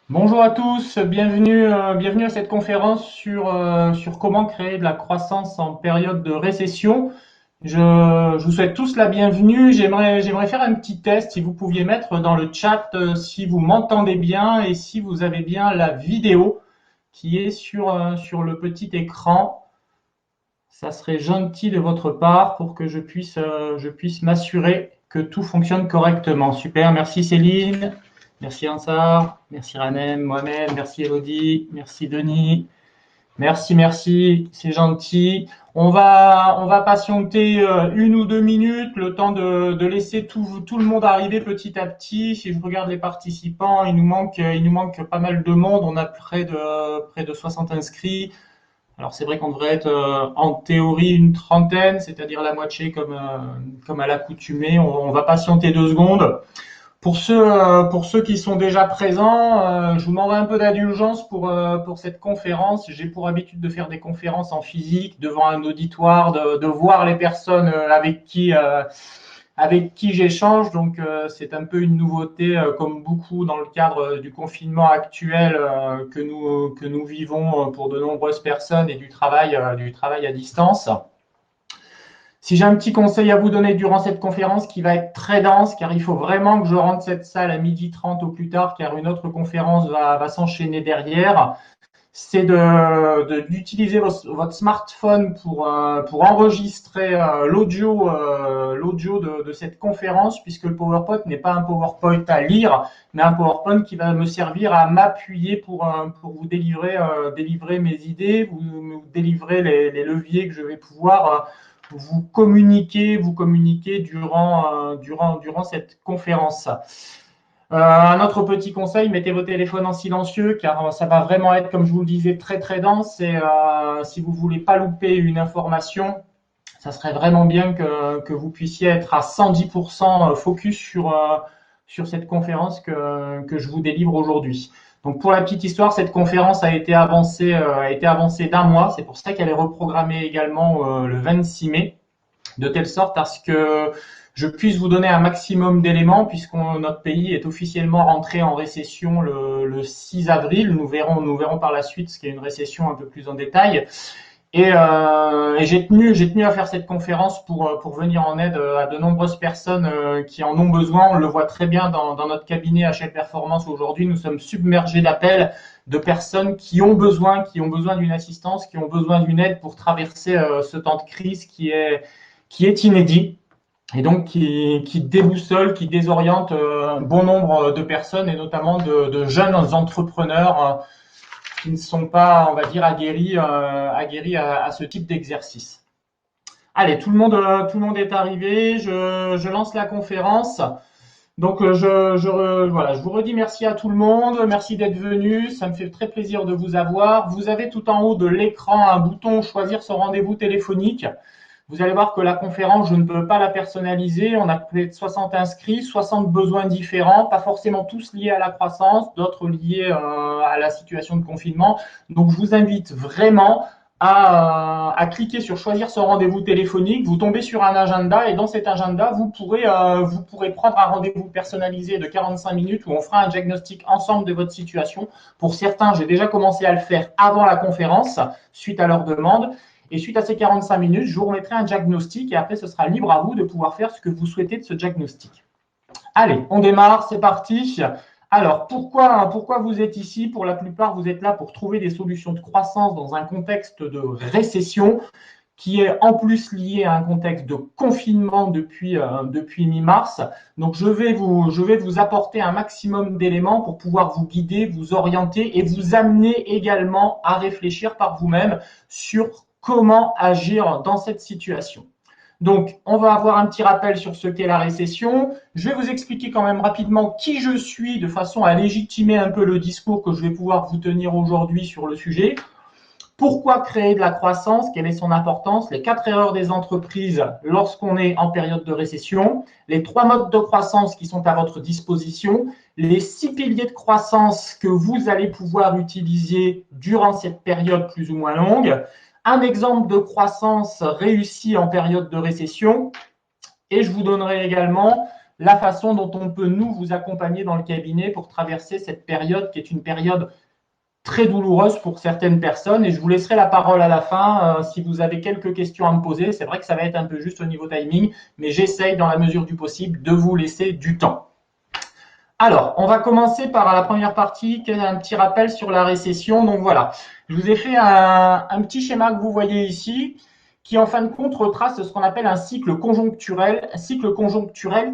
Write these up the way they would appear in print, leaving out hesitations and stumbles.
Bonjour à tous, bienvenue à cette conférence sur comment créer de la croissance en période de récession. Je vous souhaite tous la bienvenue. J'aimerais faire un petit test. Si vous pouviez mettre dans le chat si vous m'entendez bien et si vous avez bien la vidéo qui est sur le petit écran. Ça serait gentil de votre part pour que je puisse m'assurer que tout fonctionne correctement. Super, merci Céline, merci Ansar, merci Ranem, Mohamed, merci Elodie, merci Denis, merci, c'est gentil. On va patienter 1 ou 2 minutes, le temps de laisser tout le monde arriver petit à petit. Si je regarde les participants, il nous manque pas mal de monde. On a près de 60 inscrits. Alors c'est vrai qu'on devrait être en théorie une trentaine, c'est-à-dire la moitié comme à l'accoutumée. On va patienter 2 secondes. Pour ceux qui sont déjà présents, je vous demanderai un peu d'indulgence pour cette conférence. J'ai pour habitude de faire des conférences en physique devant un auditoire, de voir les personnes avec qui j'échange. Donc, c'est un peu une nouveauté, comme beaucoup dans le cadre du confinement actuel que nous vivons pour de nombreuses personnes et du travail à distance. Si j'ai un petit conseil à vous donner durant cette conférence qui va être très dense, car il faut vraiment que je rentre cette salle à 12h30 au plus tard, car une autre conférence va s'enchaîner derrière, c'est d'utiliser votre smartphone pour enregistrer l'audio de cette conférence, puisque le PowerPoint n'est pas un PowerPoint à lire, mais un PowerPoint qui va me servir à m'appuyer pour vous délivrer mes idées, vous délivrer les leviers que je vais pouvoir vous communiquer durant cette conférence. Un autre petit conseil, mettez vos téléphones en silencieux car ça va vraiment être, comme je vous le disais, très très dense. Et si vous voulez pas louper une information, ça serait vraiment bien que vous puissiez être à 110% focus sur cette conférence que je vous délivre aujourd'hui. Donc pour la petite histoire, cette conférence a été avancée d'un mois. C'est pour ça qu'elle est reprogrammée également le 26 mai, de telle sorte à ce que je puisse vous donner un maximum d'éléments, puisque notre pays est officiellement rentré en récession le 6 avril. Nous verrons par la suite ce qu'est une récession un peu plus en détail. Et j'ai tenu à faire cette conférence pour venir en aide à de nombreuses personnes qui en ont besoin. On le voit très bien dans notre cabinet HL Performance aujourd'hui. Nous sommes submergés d'appels de personnes qui ont besoin d'une assistance, qui ont besoin d'une aide pour traverser ce temps de crise qui est inédit et donc qui déboussole, qui désoriente un bon nombre de personnes et notamment de jeunes entrepreneurs qui ne sont pas, on va dire, aguerris à ce type d'exercice. Allez, tout le monde est arrivé. Je lance la conférence. Donc, voilà, je vous redis merci à tout le monde. Merci d'être venu. Ça me fait très plaisir de vous avoir. Vous avez tout en haut de l'écran un bouton choisir son rendez-vous téléphonique. Vous allez voir que la conférence, je ne peux pas la personnaliser. On a peut-être 60 inscrits, 60 besoins différents, pas forcément tous liés à la croissance, d'autres liés à la situation de confinement. Donc, je vous invite vraiment à cliquer sur choisir son rendez-vous téléphonique. Vous tombez sur un agenda et dans cet agenda, vous pourrez prendre un rendez-vous personnalisé de 45 minutes où on fera un diagnostic ensemble de votre situation. Pour certains, j'ai déjà commencé à le faire avant la conférence, suite à leur demande. Et suite à ces 45 minutes, je vous remettrai un diagnostic et après, ce sera libre à vous de pouvoir faire ce que vous souhaitez de ce diagnostic. Allez, on démarre, c'est parti. Alors, pourquoi vous êtes ici? Pour la plupart, vous êtes là pour trouver des solutions de croissance dans un contexte de récession qui est en plus lié à un contexte de confinement depuis mi-mars. Donc, je vais vous apporter un maximum d'éléments pour pouvoir vous guider, vous orienter et vous amener également à réfléchir par vous-même sur comment agir dans cette situation. Donc, on va avoir un petit rappel sur ce qu'est la récession. Je vais vous expliquer quand même rapidement qui je suis de façon à légitimer un peu le discours que je vais pouvoir vous tenir aujourd'hui sur le sujet. Pourquoi créer de la croissance? Quelle est son importance? Les 4 erreurs des entreprises lorsqu'on est en période de récession. Les 3 modes de croissance qui sont à votre disposition. Les 6 piliers de croissance que vous allez pouvoir utiliser durant cette période plus ou moins longue. un exemple de croissance réussie en période de récession et je vous donnerai également la façon dont on peut nous vous accompagner dans le cabinet pour traverser cette période qui est une période très douloureuse pour certaines personnes et je vous laisserai la parole à la fin si vous avez quelques questions à me poser. C'est vrai que ça va être un peu juste au niveau timing, mais j'essaye dans la mesure du possible de vous laisser du temps. Alors, on va commencer par la première partie, qui est un petit rappel sur la récession. Donc voilà, je vous ai fait un petit schéma que vous voyez ici, qui en fin de compte retrace ce qu'on appelle un cycle conjoncturel. Un cycle conjoncturel,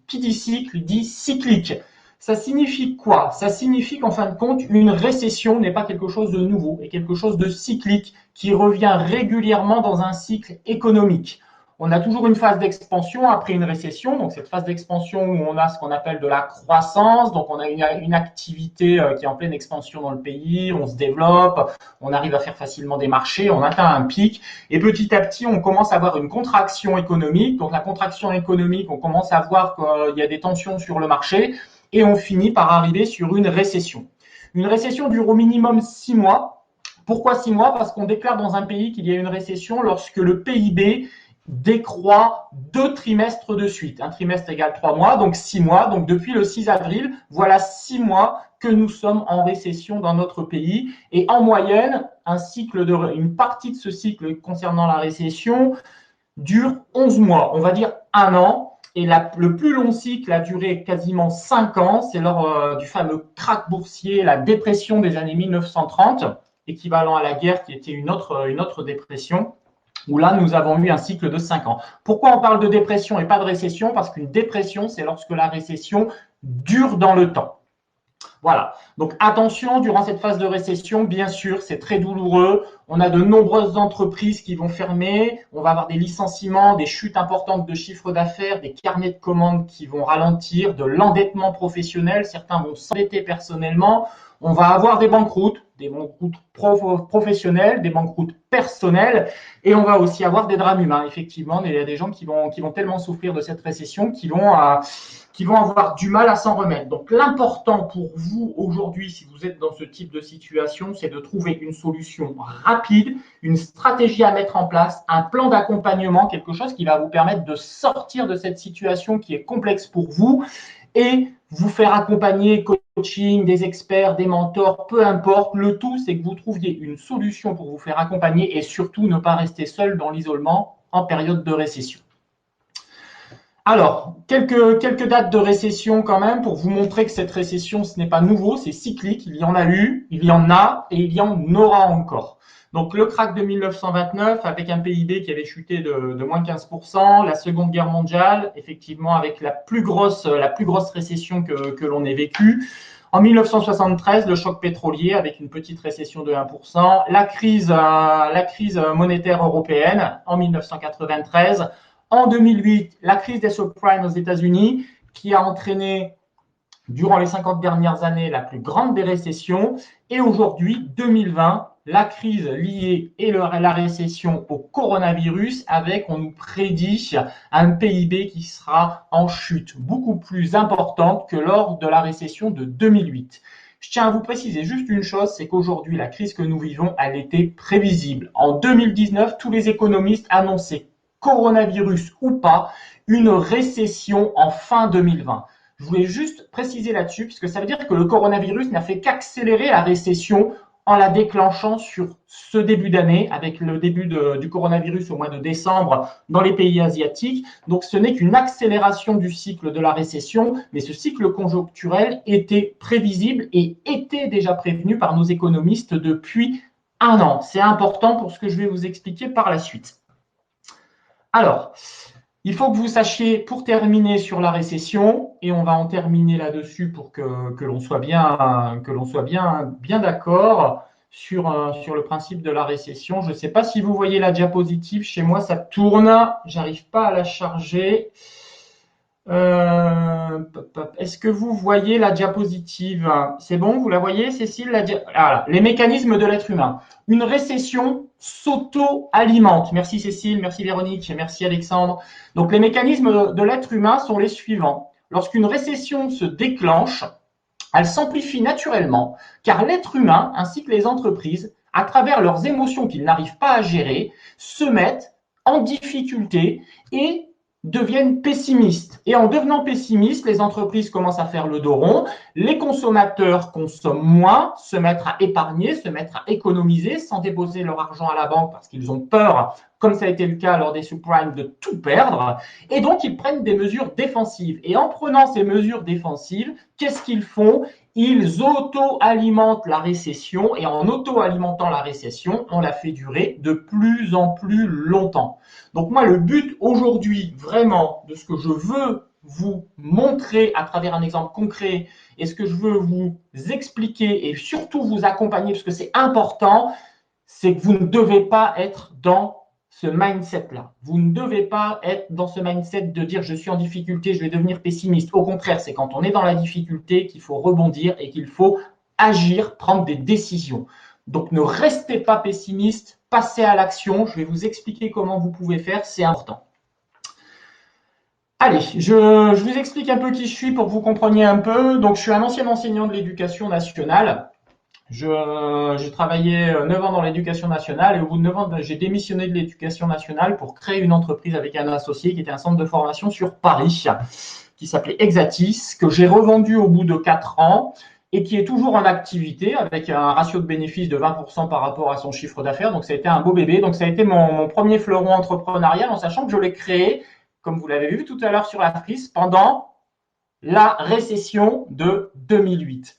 qui dit cycle, dit cyclique. Ça signifie quoi? Ça signifie qu'en fin de compte, une récession n'est pas quelque chose de nouveau, mais quelque chose de cyclique qui revient régulièrement dans un cycle économique. On a toujours une phase d'expansion après une récession. Donc, cette phase d'expansion où on a ce qu'on appelle de la croissance. Donc, on a une activité qui est en pleine expansion dans le pays. On se développe, on arrive à faire facilement des marchés, on atteint un pic. Et petit à petit, on commence à avoir une contraction économique. Donc, la contraction économique, on commence à voir qu'il y a des tensions sur le marché et on finit par arriver sur une récession. Une récession dure au minimum 6 mois. Pourquoi 6 mois? Parce qu'on déclare dans un pays qu'il y a une récession lorsque le PIB décroît 2 trimestres de suite. Un trimestre égale 3 mois, donc 6 mois. Donc depuis le 6 avril, voilà 6 mois que nous sommes en récession dans notre pays. Et en moyenne, une partie de ce cycle concernant la récession dure 11 mois, on va dire 1 an. Et le plus long cycle a duré quasiment 5 ans. C'est lors du fameux krach boursier, la dépression des années 1930, équivalent à la guerre qui était une autre dépression, où là, nous avons eu un cycle de 5 ans. Pourquoi on parle de dépression et pas de récession? Parce qu'une dépression, c'est lorsque la récession dure dans le temps. Voilà. Donc attention, durant cette phase de récession, bien sûr, c'est très douloureux. On a de nombreuses entreprises qui vont fermer. On va avoir des licenciements, des chutes importantes de chiffre d'affaires, des carnets de commandes qui vont ralentir, de l'endettement professionnel. Certains vont s'endetter personnellement. On va avoir des banqueroutes professionnelles, des banqueroutes personnelles, et on va aussi avoir des drames humains. Effectivement, il y a des gens qui vont tellement souffrir de cette récession qu'ils vont avoir du mal à s'en remettre. Donc l'important pour vous aujourd'hui, si vous êtes dans ce type de situation, c'est de trouver une solution rapide, une stratégie à mettre en place, un plan d'accompagnement, quelque chose qui va vous permettre de sortir de cette situation qui est complexe pour vous et vous faire accompagner, coaching, des experts, des mentors, peu importe. Le tout, c'est que vous trouviez une solution pour vous faire accompagner et surtout ne pas rester seul dans l'isolement en période de récession. Alors, quelques dates de récession quand même pour vous montrer que cette récession, ce n'est pas nouveau, c'est cyclique. Il y en a eu, il y en a et il y en aura encore. Donc, le krach de 1929 avec un PIB qui avait chuté de moins 15%, la Seconde Guerre mondiale, effectivement, avec la plus grosse récession que l'on ait vécue. En 1973, le choc pétrolier avec une petite récession de 1%, la crise monétaire européenne en 1993. En 2008, la crise des subprimes aux États-Unis qui a entraîné durant les 50 dernières années la plus grande des récessions. Et aujourd'hui, 2020, la crise liée et la récession au coronavirus avec, on nous prédit, un PIB qui sera en chute beaucoup plus importante que lors de la récession de 2008. Je tiens à vous préciser juste une chose, c'est qu'aujourd'hui, la crise que nous vivons, elle était prévisible. En 2019, tous les économistes annonçaient, coronavirus ou pas, une récession en fin 2020. Je voulais juste préciser là-dessus, puisque ça veut dire que le coronavirus n'a fait qu'accélérer la récession en la déclenchant sur ce début d'année, avec le début du coronavirus au mois de décembre dans les pays asiatiques. Donc ce n'est qu'une accélération du cycle de la récession, mais ce cycle conjoncturel était prévisible et était déjà prévenu par nos économistes depuis 1 an. C'est important pour ce que je vais vous expliquer par la suite. Alors, il faut que vous sachiez, pour terminer sur la récession, et on va en terminer là-dessus pour que l'on soit bien d'accord sur le principe de la récession. Je ne sais pas si vous voyez la diapositive. Chez moi, ça tourne. J'arrive pas à la charger. Est-ce que vous voyez la diapositive? C'est bon, vous la voyez, Cécile? Voilà. Les mécanismes de l'être humain. Une récession s'auto-alimente. Merci Cécile, merci Véronique, merci Alexandre. Donc les mécanismes de l'être humain sont les suivants. Lorsqu'une récession se déclenche, elle s'amplifie naturellement car l'être humain ainsi que les entreprises à travers leurs émotions qu'ils n'arrivent pas à gérer, se mettent en difficulté et deviennent pessimistes. Et en devenant pessimistes, les entreprises commencent à faire le dos rond, les consommateurs consomment moins, se mettent à épargner, se mettent à économiser sans déposer leur argent à la banque parce qu'ils ont peur, comme ça a été le cas lors des subprimes, de tout perdre. Et donc, ils prennent des mesures défensives. Et en prenant ces mesures défensives, qu'est-ce qu'ils font? Ils auto-alimentent la récession et en auto-alimentant la récession, on la fait durer de plus en plus longtemps. Donc moi, le but aujourd'hui, vraiment, de ce que je veux vous montrer à travers un exemple concret et ce que je veux vous expliquer et surtout vous accompagner, parce que c'est important, c'est que vous ne devez pas être dans ce mindset-là. Vous ne devez pas être dans ce mindset de dire je suis en difficulté, je vais devenir pessimiste. Au contraire, c'est quand on est dans la difficulté qu'il faut rebondir et qu'il faut agir, prendre des décisions. Donc ne restez pas pessimiste, passez à l'action. Je vais vous expliquer comment vous pouvez faire, c'est important. Allez, je vous explique un peu qui je suis pour que vous compreniez un peu. Donc je suis un ancien enseignant de l'éducation nationale. J'ai travaillé 9 ans dans l'éducation nationale et au bout de 9 ans, j'ai démissionné de l'éducation nationale pour créer une entreprise avec un associé qui était un centre de formation sur Paris qui s'appelait Exatis, que j'ai revendu au bout de 4 ans et qui est toujours en activité avec un ratio de bénéfice de 20% par rapport à son chiffre d'affaires. Donc ça a été un beau bébé. Donc ça a été mon premier fleuron entrepreneurial en sachant que je l'ai créé, comme vous l'avez vu tout à l'heure sur la frise, pendant la récession de 2008.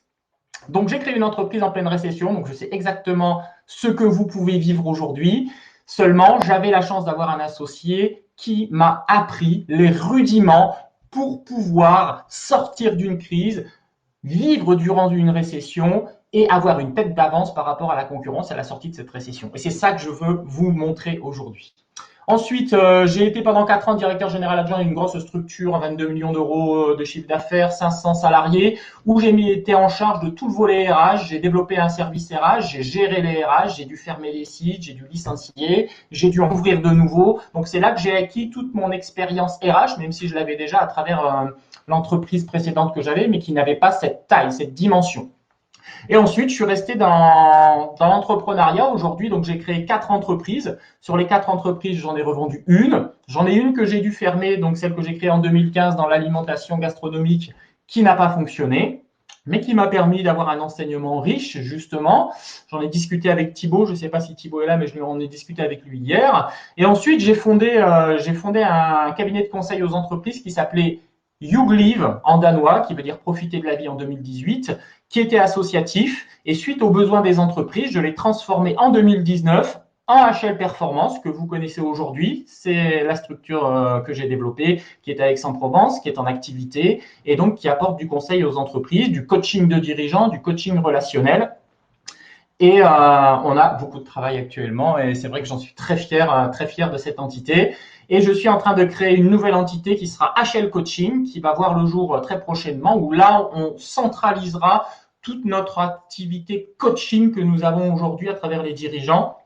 Donc, j'ai créé une entreprise en pleine récession, donc je sais exactement ce que vous pouvez vivre aujourd'hui. Seulement, j'avais la chance d'avoir un associé qui m'a appris les rudiments pour pouvoir sortir d'une crise, vivre durant une récession et avoir une tête d'avance par rapport à la concurrence à la sortie de cette récession. Et c'est ça que je veux vous montrer aujourd'hui. Ensuite, j'ai été pendant 4 ans directeur général adjoint d'une grosse structure, 22 millions d'euros de chiffre d'affaires, 500 salariés, où j'ai été en charge de tout le volet RH. J'ai développé un service RH, j'ai géré les RH, j'ai dû fermer les sites, j'ai dû licencier, j'ai dû en ouvrir de nouveaux. Donc c'est là que j'ai acquis toute mon expérience RH, même si je l'avais déjà à travers l'entreprise précédente que j'avais, mais qui n'avait pas cette taille, cette dimension. Et ensuite, je suis resté dans l'entrepreneuriat aujourd'hui. Donc, j'ai créé 4 entreprises. Sur les 4 entreprises, j'en ai revendu une. J'en ai une que j'ai dû fermer, donc celle que j'ai créée en 2015 dans l'alimentation gastronomique, qui n'a pas fonctionné, mais qui m'a permis d'avoir un enseignement riche, justement. J'en ai discuté avec Thibaut. Je ne sais pas si Thibaut est là, mais j'en ai discuté avec lui hier. Et ensuite, j'ai fondé un cabinet de conseil aux entreprises qui s'appelait YouGlive en danois, qui veut dire profiter de la vie en 2018, qui était associatif. Et suite aux besoins des entreprises, je l'ai transformé en 2019 en HL Performance, que vous connaissez aujourd'hui. C'est la structure que j'ai développée, qui est à Aix-en-Provence, qui est en activité, et donc qui apporte du conseil aux entreprises, du coaching de dirigeants, du coaching relationnel. Et on a beaucoup de travail actuellement, et c'est vrai que j'en suis très fier de cette entité. Et je suis en train de créer une nouvelle entité qui sera HL Coaching, qui va voir le jour très prochainement, où là, on centralisera toute notre activité coaching que nous avons aujourd'hui à travers les dirigeants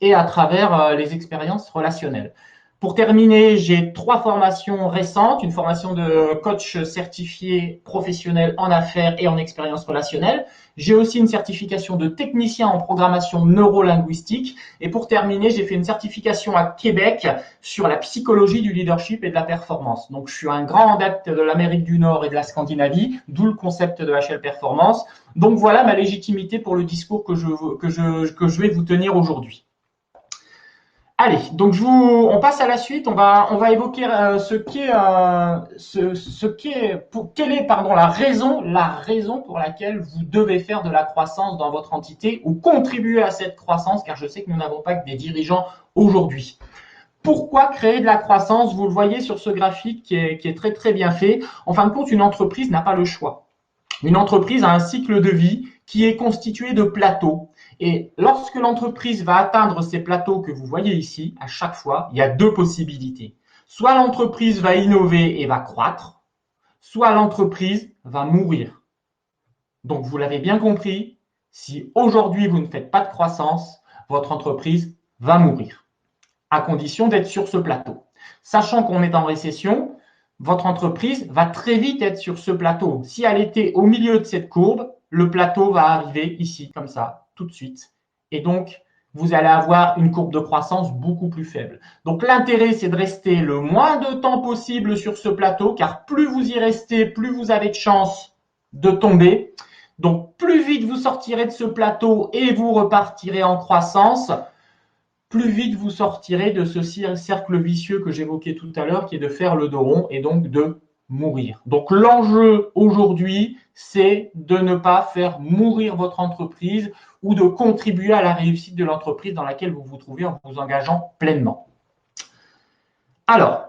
et à travers les expériences relationnelles. Pour terminer, j'ai 3 formations récentes, une formation de coach certifié professionnel en affaires et en expérience relationnelle. J'ai aussi une certification de technicien en programmation neurolinguistique. Et pour terminer, j'ai fait une certification à Québec sur la psychologie du leadership et de la performance. Donc, je suis un grand adepte de l'Amérique du Nord et de la Scandinavie, d'où le concept de HL Performance. Donc, voilà ma légitimité pour le discours que je vais vous tenir aujourd'hui. Allez, donc on passe à la suite. On va évoquer quelle est la raison pour laquelle vous devez faire de la croissance dans votre entité ou contribuer à cette croissance, car je sais que nous n'avons pas que des dirigeants aujourd'hui. Pourquoi créer de la croissance? Vous le voyez sur ce graphique qui est très très bien fait. En fin de compte, une entreprise n'a pas le choix. Une entreprise a un cycle de vie qui est constitué de plateaux. Et lorsque l'entreprise va atteindre ces plateaux que vous voyez ici, à chaque fois, il y a 2 possibilités. Soit l'entreprise va innover et va croître, soit l'entreprise va mourir. Donc, vous l'avez bien compris, si aujourd'hui vous ne faites pas de croissance, votre entreprise va mourir, à condition d'être sur ce plateau. Sachant qu'on est en récession, votre entreprise va très vite être sur ce plateau. Si elle était au milieu de cette courbe, le plateau va arriver ici, comme ça, tout de suite, Et donc, vous allez avoir une courbe de croissance beaucoup plus faible. Donc, l'intérêt, c'est de rester le moins de temps possible sur ce plateau, car plus vous y restez, plus vous avez de chances de tomber. Donc, plus vite vous sortirez de ce plateau et vous repartirez en croissance, plus vite vous sortirez de ce cercle vicieux que j'évoquais tout à l'heure, qui est de faire le dos rond et donc de mourir. Donc l'enjeu aujourd'hui, c'est de ne pas faire mourir votre entreprise ou de contribuer à la réussite de l'entreprise dans laquelle vous vous trouvez en vous engageant pleinement. Alors,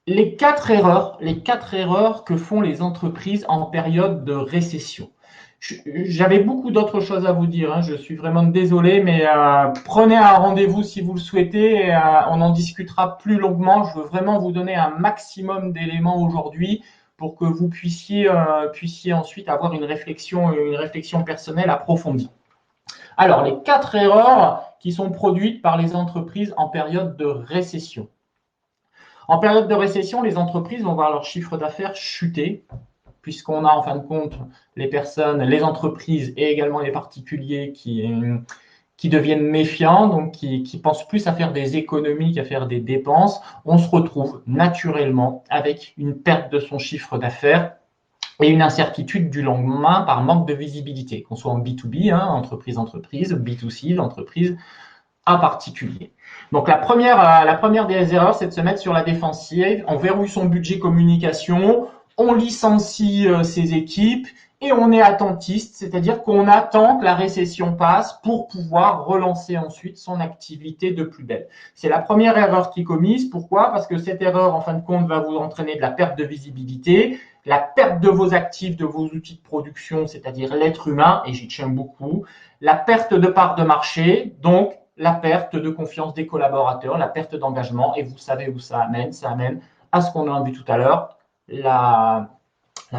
les quatre erreurs que font les entreprises en période de récession. J'avais beaucoup d'autres choses à vous dire, hein. Je suis vraiment désolé, mais prenez un rendez-vous si vous le souhaitez et on en discutera plus longuement. Je veux vraiment vous donner un maximum d'éléments aujourd'hui pour que vous puissiez ensuite avoir une réflexion personnelle approfondie. Alors, les quatre erreurs qui sont produites par les entreprises en période de récession. En période de récession, les entreprises vont voir leur chiffre d'affaires chuter, puisqu'on a en fin de compte les personnes, les entreprises et également les particuliers qui deviennent méfiants, donc qui pensent plus à faire des économies qu'à faire des dépenses. On se retrouve naturellement avec une perte de son chiffre d'affaires et une incertitude du lendemain par manque de visibilité, qu'on soit en B2B, hein, entreprise, B2C, entreprise à particulier. Donc la première des erreurs, c'est de se mettre sur la défensive. On verrouille son budget communication, on licencie ses équipes et on est attentiste, c'est-à-dire qu'on attend que la récession passe pour pouvoir relancer ensuite son activité de plus belle. C'est la première erreur qui est commise. Pourquoi? Parce que cette erreur, en fin de compte, va vous entraîner de la perte de visibilité, la perte de vos actifs, de vos outils de production, c'est-à-dire l'être humain, et j'y tiens beaucoup, la perte de part de marché, donc la perte de confiance des collaborateurs, la perte d'engagement, et vous savez où ça amène à ce qu'on a vu tout à l'heure, la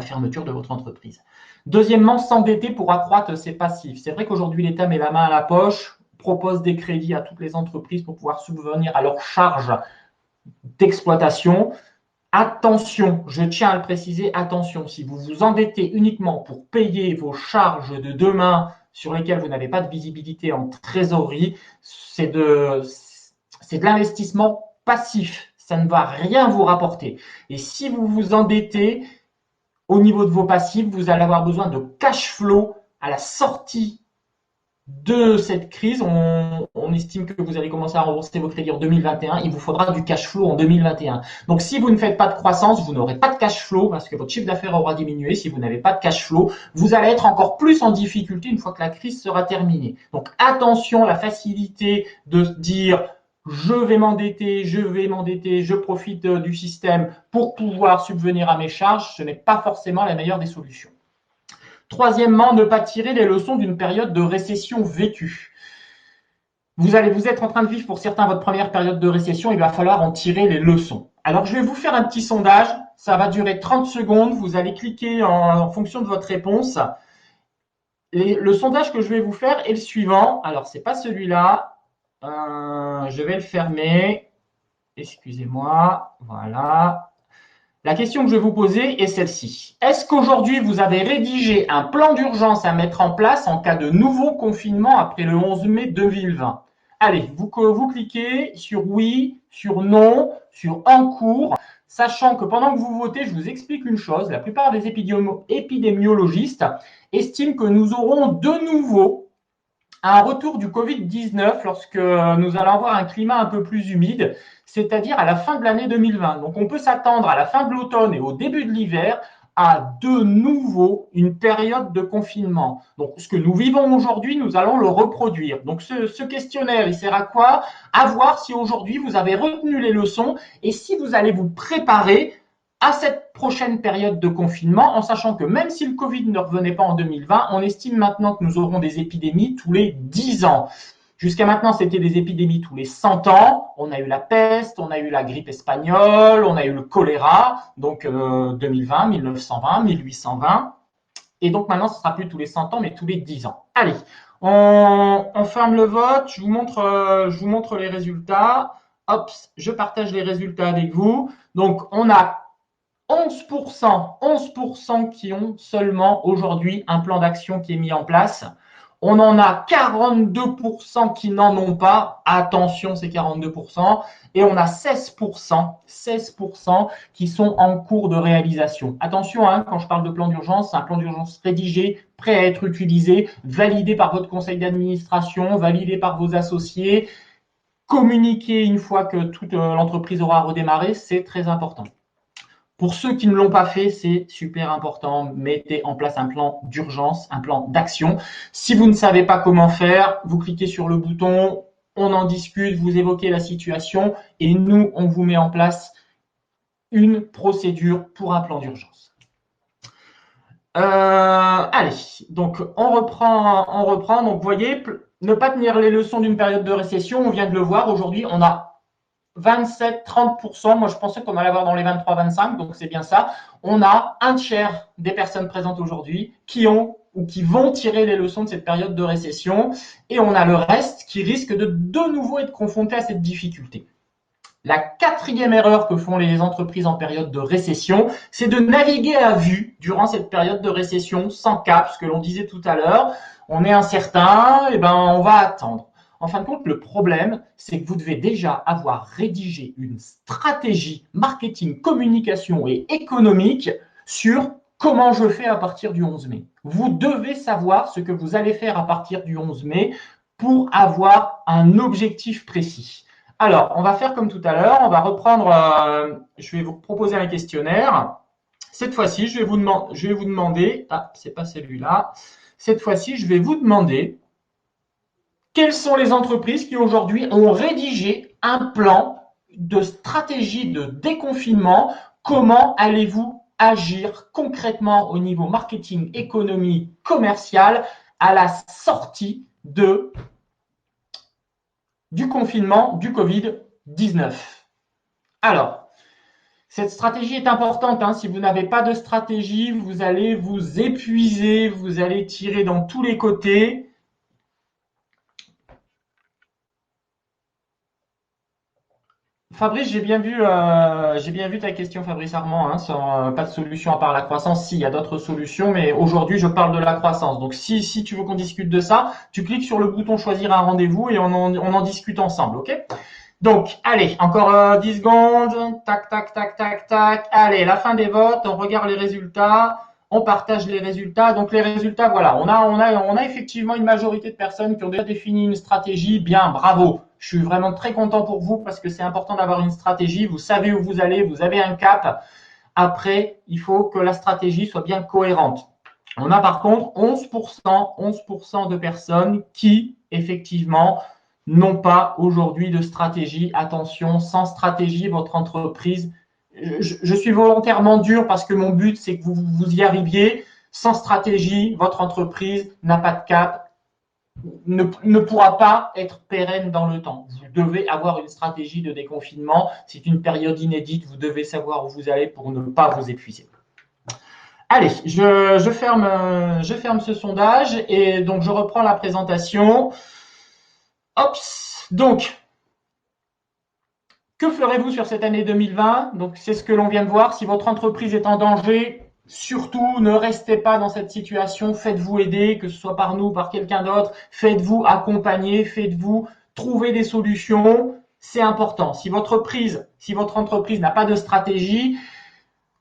fermeture de votre entreprise. Deuxièmement, s'endetter pour accroître ses passifs. C'est vrai qu'aujourd'hui, l'État met la main à la poche, propose des crédits à toutes les entreprises pour pouvoir subvenir à leurs charges d'exploitation. Attention, je tiens à le préciser, attention, si vous vous endettez uniquement pour payer vos charges de demain sur lesquelles vous n'avez pas de visibilité en trésorerie, c'est de l'investissement passif. Ça ne va rien vous rapporter. Et si vous vous endettez, au niveau de vos passifs, vous allez avoir besoin de cash flow à la sortie de cette crise. On estime que vous allez commencer à rembourser vos crédits en 2021. Il vous faudra du cash flow en 2021. Donc, si vous ne faites pas de croissance, vous n'aurez pas de cash flow parce que votre chiffre d'affaires aura diminué. Si vous n'avez pas de cash flow, vous allez être encore plus en difficulté une fois que la crise sera terminée. Donc, attention, la facilité de dire je vais m'endetter, je profite du système pour pouvoir subvenir à mes charges, ce n'est pas forcément la meilleure des solutions. Troisièmement, ne pas tirer les leçons d'une période de récession vécue. Vous êtes en train de vivre pour certains votre première période de récession, il va falloir en tirer les leçons. Alors, je vais vous faire un petit sondage, ça va durer 30 secondes, vous allez cliquer en fonction de votre réponse. Le sondage que je vais vous faire est le suivant. Alors, ce n'est pas celui-là. Je vais le fermer. Excusez-moi. Voilà. La question que je vais vous poser est celle-ci. Est-ce qu'aujourd'hui, vous avez rédigé un plan d'urgence à mettre en place en cas de nouveau confinement après le 11 mai 2020? Allez, vous cliquez sur oui, sur non, sur en cours, sachant que pendant que vous votez, je vous explique une chose. La plupart des épidémiologistes estiment que nous aurons de nouveau un retour du Covid-19 lorsque nous allons avoir un climat un peu plus humide, c'est-à-dire à la fin de l'année 2020. Donc, on peut s'attendre à la fin de l'automne et au début de l'hiver à de nouveau une période de confinement. Donc, ce que nous vivons aujourd'hui, nous allons le reproduire. Donc, ce questionnaire, il sert à quoi? À voir si aujourd'hui vous avez retenu les leçons et si vous allez vous préparer à cette prochaine période de confinement, en sachant que même si le Covid ne revenait pas en 2020, on estime maintenant que nous aurons des épidémies tous les 10 ans. Jusqu'à maintenant, c'était des épidémies tous les 100 ans. On a eu la peste, on a eu la grippe espagnole, on a eu le choléra, donc 2020, 1920, 1820. Et donc maintenant, ce ne sera plus tous les 100 ans, mais tous les 10 ans. Allez, on ferme le vote. Je vous montre les résultats. Hop, je partage les résultats avec vous. Donc, on a 11% qui ont seulement aujourd'hui un plan d'action qui est mis en place. On en a 42% qui n'en ont pas. Attention, c'est 42%. Et on a 16% qui sont en cours de réalisation. Attention, hein, quand je parle de plan d'urgence, c'est un plan d'urgence rédigé, prêt à être utilisé, validé par votre conseil d'administration, validé par vos associés, communiqué une fois que toute l'entreprise aura redémarré. C'est très important. Pour ceux qui ne l'ont pas fait, c'est super important. Mettez en place un plan d'urgence, un plan d'action. Si vous ne savez pas comment faire, vous cliquez sur le bouton, on en discute, vous évoquez la situation et nous, on vous met en place une procédure pour un plan d'urgence. Allez, donc on reprend. Donc, vous voyez, ne pas tenir les leçons d'une période de récession, on vient de le voir. Aujourd'hui, on a 27-30%, moi je pensais qu'on allait avoir dans les 23-25, donc c'est bien ça. On a un tiers des personnes présentes aujourd'hui qui ont ou qui vont tirer les leçons de cette période de récession, et on a le reste qui risque de nouveau être confronté à cette difficulté. La quatrième erreur que font les entreprises en période de récession, c'est de naviguer à vue durant cette période de récession sans cap, ce que l'on disait tout à l'heure. On est incertain, et ben on va attendre. En fin de compte, le problème, c'est que vous devez déjà avoir rédigé une stratégie marketing, communication et économique sur comment je fais à partir du 11 mai. Vous devez savoir ce que vous allez faire à partir du 11 mai pour avoir un objectif précis. Alors, on va faire comme tout à l'heure, on va reprendre, je vais vous proposer un questionnaire. Cette fois-ci, je vais vous demander, c'est pas celui-là, cette fois-ci, je vais vous demander quelles sont les entreprises qui aujourd'hui ont rédigé un plan de stratégie de déconfinement. Comment allez-vous agir concrètement au niveau marketing, économie, commercial à la sortie du confinement du Covid-19? Alors, cette stratégie est importante. Hein. Si vous n'avez pas de stratégie, vous allez vous épuiser, vous allez tirer dans tous les côtés. Fabrice, j'ai bien vu ta question, Fabrice Armand, hein, sans pas de solution à part la croissance. Si, il y a d'autres solutions, mais aujourd'hui, je parle de la croissance. Donc, si tu veux qu'on discute de ça, tu cliques sur le bouton choisir un rendez-vous et on en discute ensemble, ok? Donc, allez, encore 10 secondes. Tac, tac, tac, tac, tac. Allez, la fin des votes, on regarde les résultats, on partage les résultats. Donc, les résultats, voilà, on a effectivement une majorité de personnes qui ont déjà défini une stratégie. Bien, bravo. Je suis vraiment très content pour vous parce que c'est important d'avoir une stratégie. Vous savez où vous allez, vous avez un cap. Après, il faut que la stratégie soit bien cohérente. On a par contre 11% de personnes qui, effectivement, n'ont pas aujourd'hui de stratégie. Attention, sans stratégie, votre entreprise, je suis volontairement dur parce que mon but, c'est que vous y arriviez. Sans stratégie, votre entreprise n'a pas de cap, ne pourra pas être pérenne dans le temps. Vous devez avoir une stratégie de déconfinement. C'est une période inédite. Vous devez savoir où vous allez pour ne pas vous épuiser. Allez, je ferme ce sondage et donc je reprends la présentation. Hop, donc, que ferez-vous sur cette année 2020? Donc, c'est ce que l'on vient de voir. Si votre entreprise est en danger, surtout ne restez pas dans cette situation. Faites-vous aider, que ce soit par nous, par quelqu'un d'autre. Faites-vous accompagner, faites-vous trouver des solutions. C'est important. Si votre entreprise n'a pas de stratégie,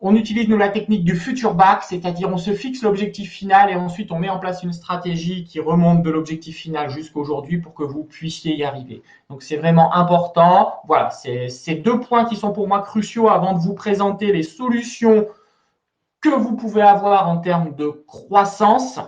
on utilise nous la technique du future back, c'est-à-dire on se fixe l'objectif final et ensuite on met en place une stratégie qui remonte de l'objectif final jusqu'à aujourd'hui pour que vous puissiez y arriver. Donc c'est vraiment important. Voilà, c'est ces deux points qui sont pour moi cruciaux avant de vous présenter les solutions que vous pouvez avoir en termes de croissance.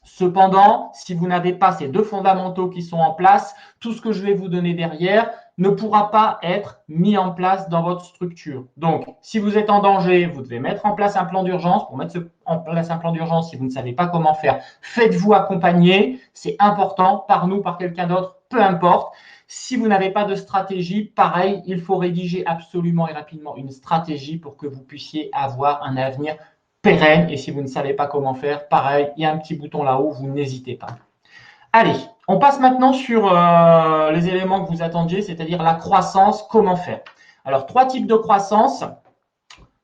Cependant, si vous n'avez pas ces deux fondamentaux qui sont en place, tout ce que je vais vous donner derrière ne pourra pas être mis en place dans votre structure. Donc, si vous êtes en danger, vous devez mettre en place un plan d'urgence. Pour mettre en place un plan d'urgence, si vous ne savez pas comment faire, faites-vous accompagner. C'est important par nous, par quelqu'un d'autre, peu importe. Si vous n'avez pas de stratégie, pareil, il faut rédiger absolument et rapidement une stratégie pour que vous puissiez avoir un avenir pérenne. Et si vous ne savez pas comment faire, pareil, il y a un petit bouton là-haut, vous n'hésitez pas. Allez, on passe maintenant sur les éléments que vous attendiez, c'est-à-dire la croissance, comment faire. Alors, 3 types de croissance,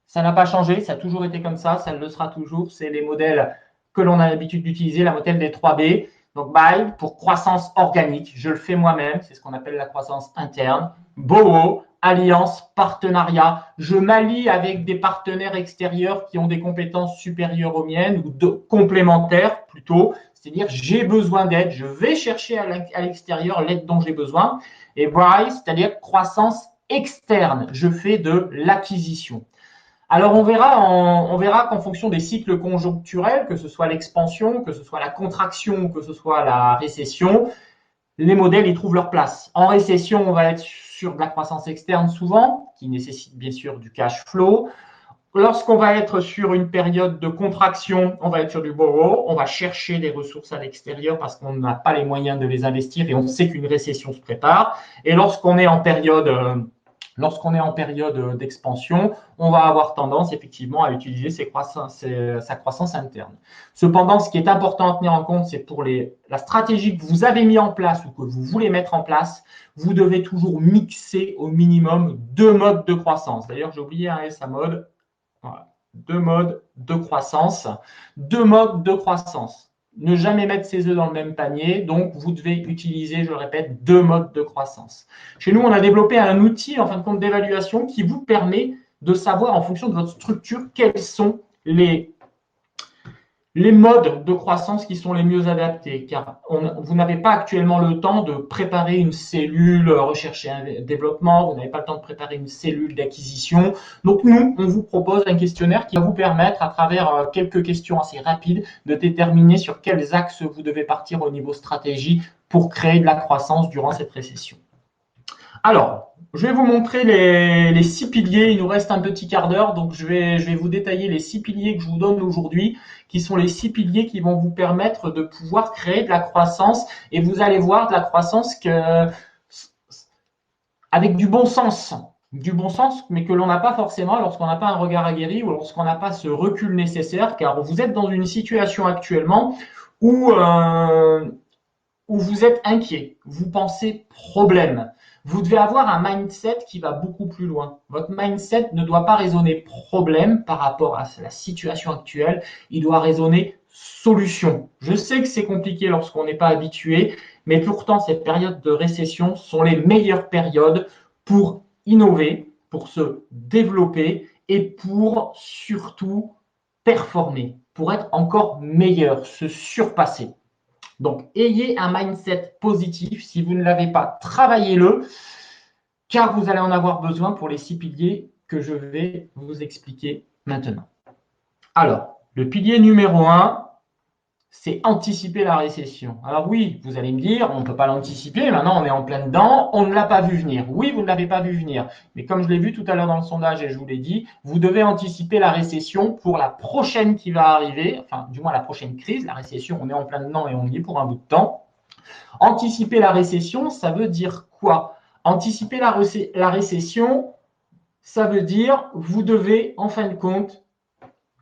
ça n'a pas changé, ça a toujours été comme ça le sera toujours, c'est les modèles que l'on a l'habitude d'utiliser, la modèle des 3B. Donc, buy pour croissance organique, je le fais moi-même, c'est ce qu'on appelle la croissance interne. Borrow, alliance, partenariat, je m'allie avec des partenaires extérieurs qui ont des compétences supérieures aux miennes ou complémentaires plutôt, c'est-à-dire j'ai besoin d'aide, je vais chercher à l'extérieur l'aide dont j'ai besoin. Et buy, c'est-à-dire croissance externe, je fais de l'acquisition. Alors on verra qu'en fonction des cycles conjoncturels, que ce soit l'expansion, que ce soit la contraction, que ce soit la récession, les modèles y trouvent leur place. En récession, on va être sur de la croissance externe souvent, qui nécessite bien sûr du cash flow. Lorsqu'on va être sur une période de contraction, on va être sur du borrow, on va chercher des ressources à l'extérieur parce qu'on n'a pas les moyens de les investir et on sait qu'une récession se prépare. Et lorsqu'on est en période d'expansion, on va avoir tendance effectivement à utiliser sa croissance interne. Cependant, ce qui est important à tenir en compte, c'est pour la stratégie que vous avez mis en place ou que vous voulez mettre en place, vous devez toujours mixer au minimum 2 modes de croissance. D'ailleurs, j'ai oublié un SA mode. Voilà. 2 modes de croissance. 2 modes de croissance. Ne jamais mettre ses œufs dans le même panier. Donc, vous devez utiliser, je le répète, 2 modes de croissance. Chez nous, on a développé un outil, en fin de compte, d'évaluation qui vous permet de savoir, en fonction de votre structure, quels sont les modes de croissance qui sont les mieux adaptés, car vous n'avez pas actuellement le temps de préparer une cellule recherche et développement, vous n'avez pas le temps de préparer une cellule d'acquisition. Donc nous, on vous propose un questionnaire qui va vous permettre, à travers quelques questions assez rapides, de déterminer sur quels axes vous devez partir au niveau stratégie pour créer de la croissance durant cette récession. Alors, je vais vous montrer les 6 piliers. Il nous reste un petit quart d'heure, donc je vais vous détailler les 6 piliers que je vous donne aujourd'hui, qui sont les 6 piliers qui vont vous permettre de pouvoir créer de la croissance. Et vous allez voir de la croissance avec du bon sens, mais que l'on n'a pas forcément lorsqu'on n'a pas un regard aguerri ou lorsqu'on n'a pas ce recul nécessaire, car vous êtes dans une situation actuellement où vous êtes inquiet, vous pensez problème. Vous devez avoir un mindset qui va beaucoup plus loin. Votre mindset ne doit pas raisonner problème par rapport à la situation actuelle, il doit raisonner solution. Je sais que c'est compliqué lorsqu'on n'est pas habitué, mais pourtant ces périodes de récession sont les meilleures périodes pour innover, pour se développer et pour surtout performer, pour être encore meilleur, se surpasser. Donc, ayez un mindset positif. Si vous ne l'avez pas, travaillez-le, car vous allez en avoir besoin pour les 6 piliers que je vais vous expliquer maintenant. Alors, le pilier numéro 1, c'est anticiper la récession. Alors oui, vous allez me dire, on ne peut pas l'anticiper, maintenant on est en plein dedans, on ne l'a pas vu venir. Oui, vous ne l'avez pas vu venir, mais comme je l'ai vu tout à l'heure dans le sondage et je vous l'ai dit, vous devez anticiper la récession pour la prochaine qui va arriver, enfin du moins la prochaine crise. La récession, on est en plein dedans et on y est pour un bout de temps. Anticiper la récession, ça veut dire quoi? Anticiper la récession, ça veut dire vous devez en fin de compte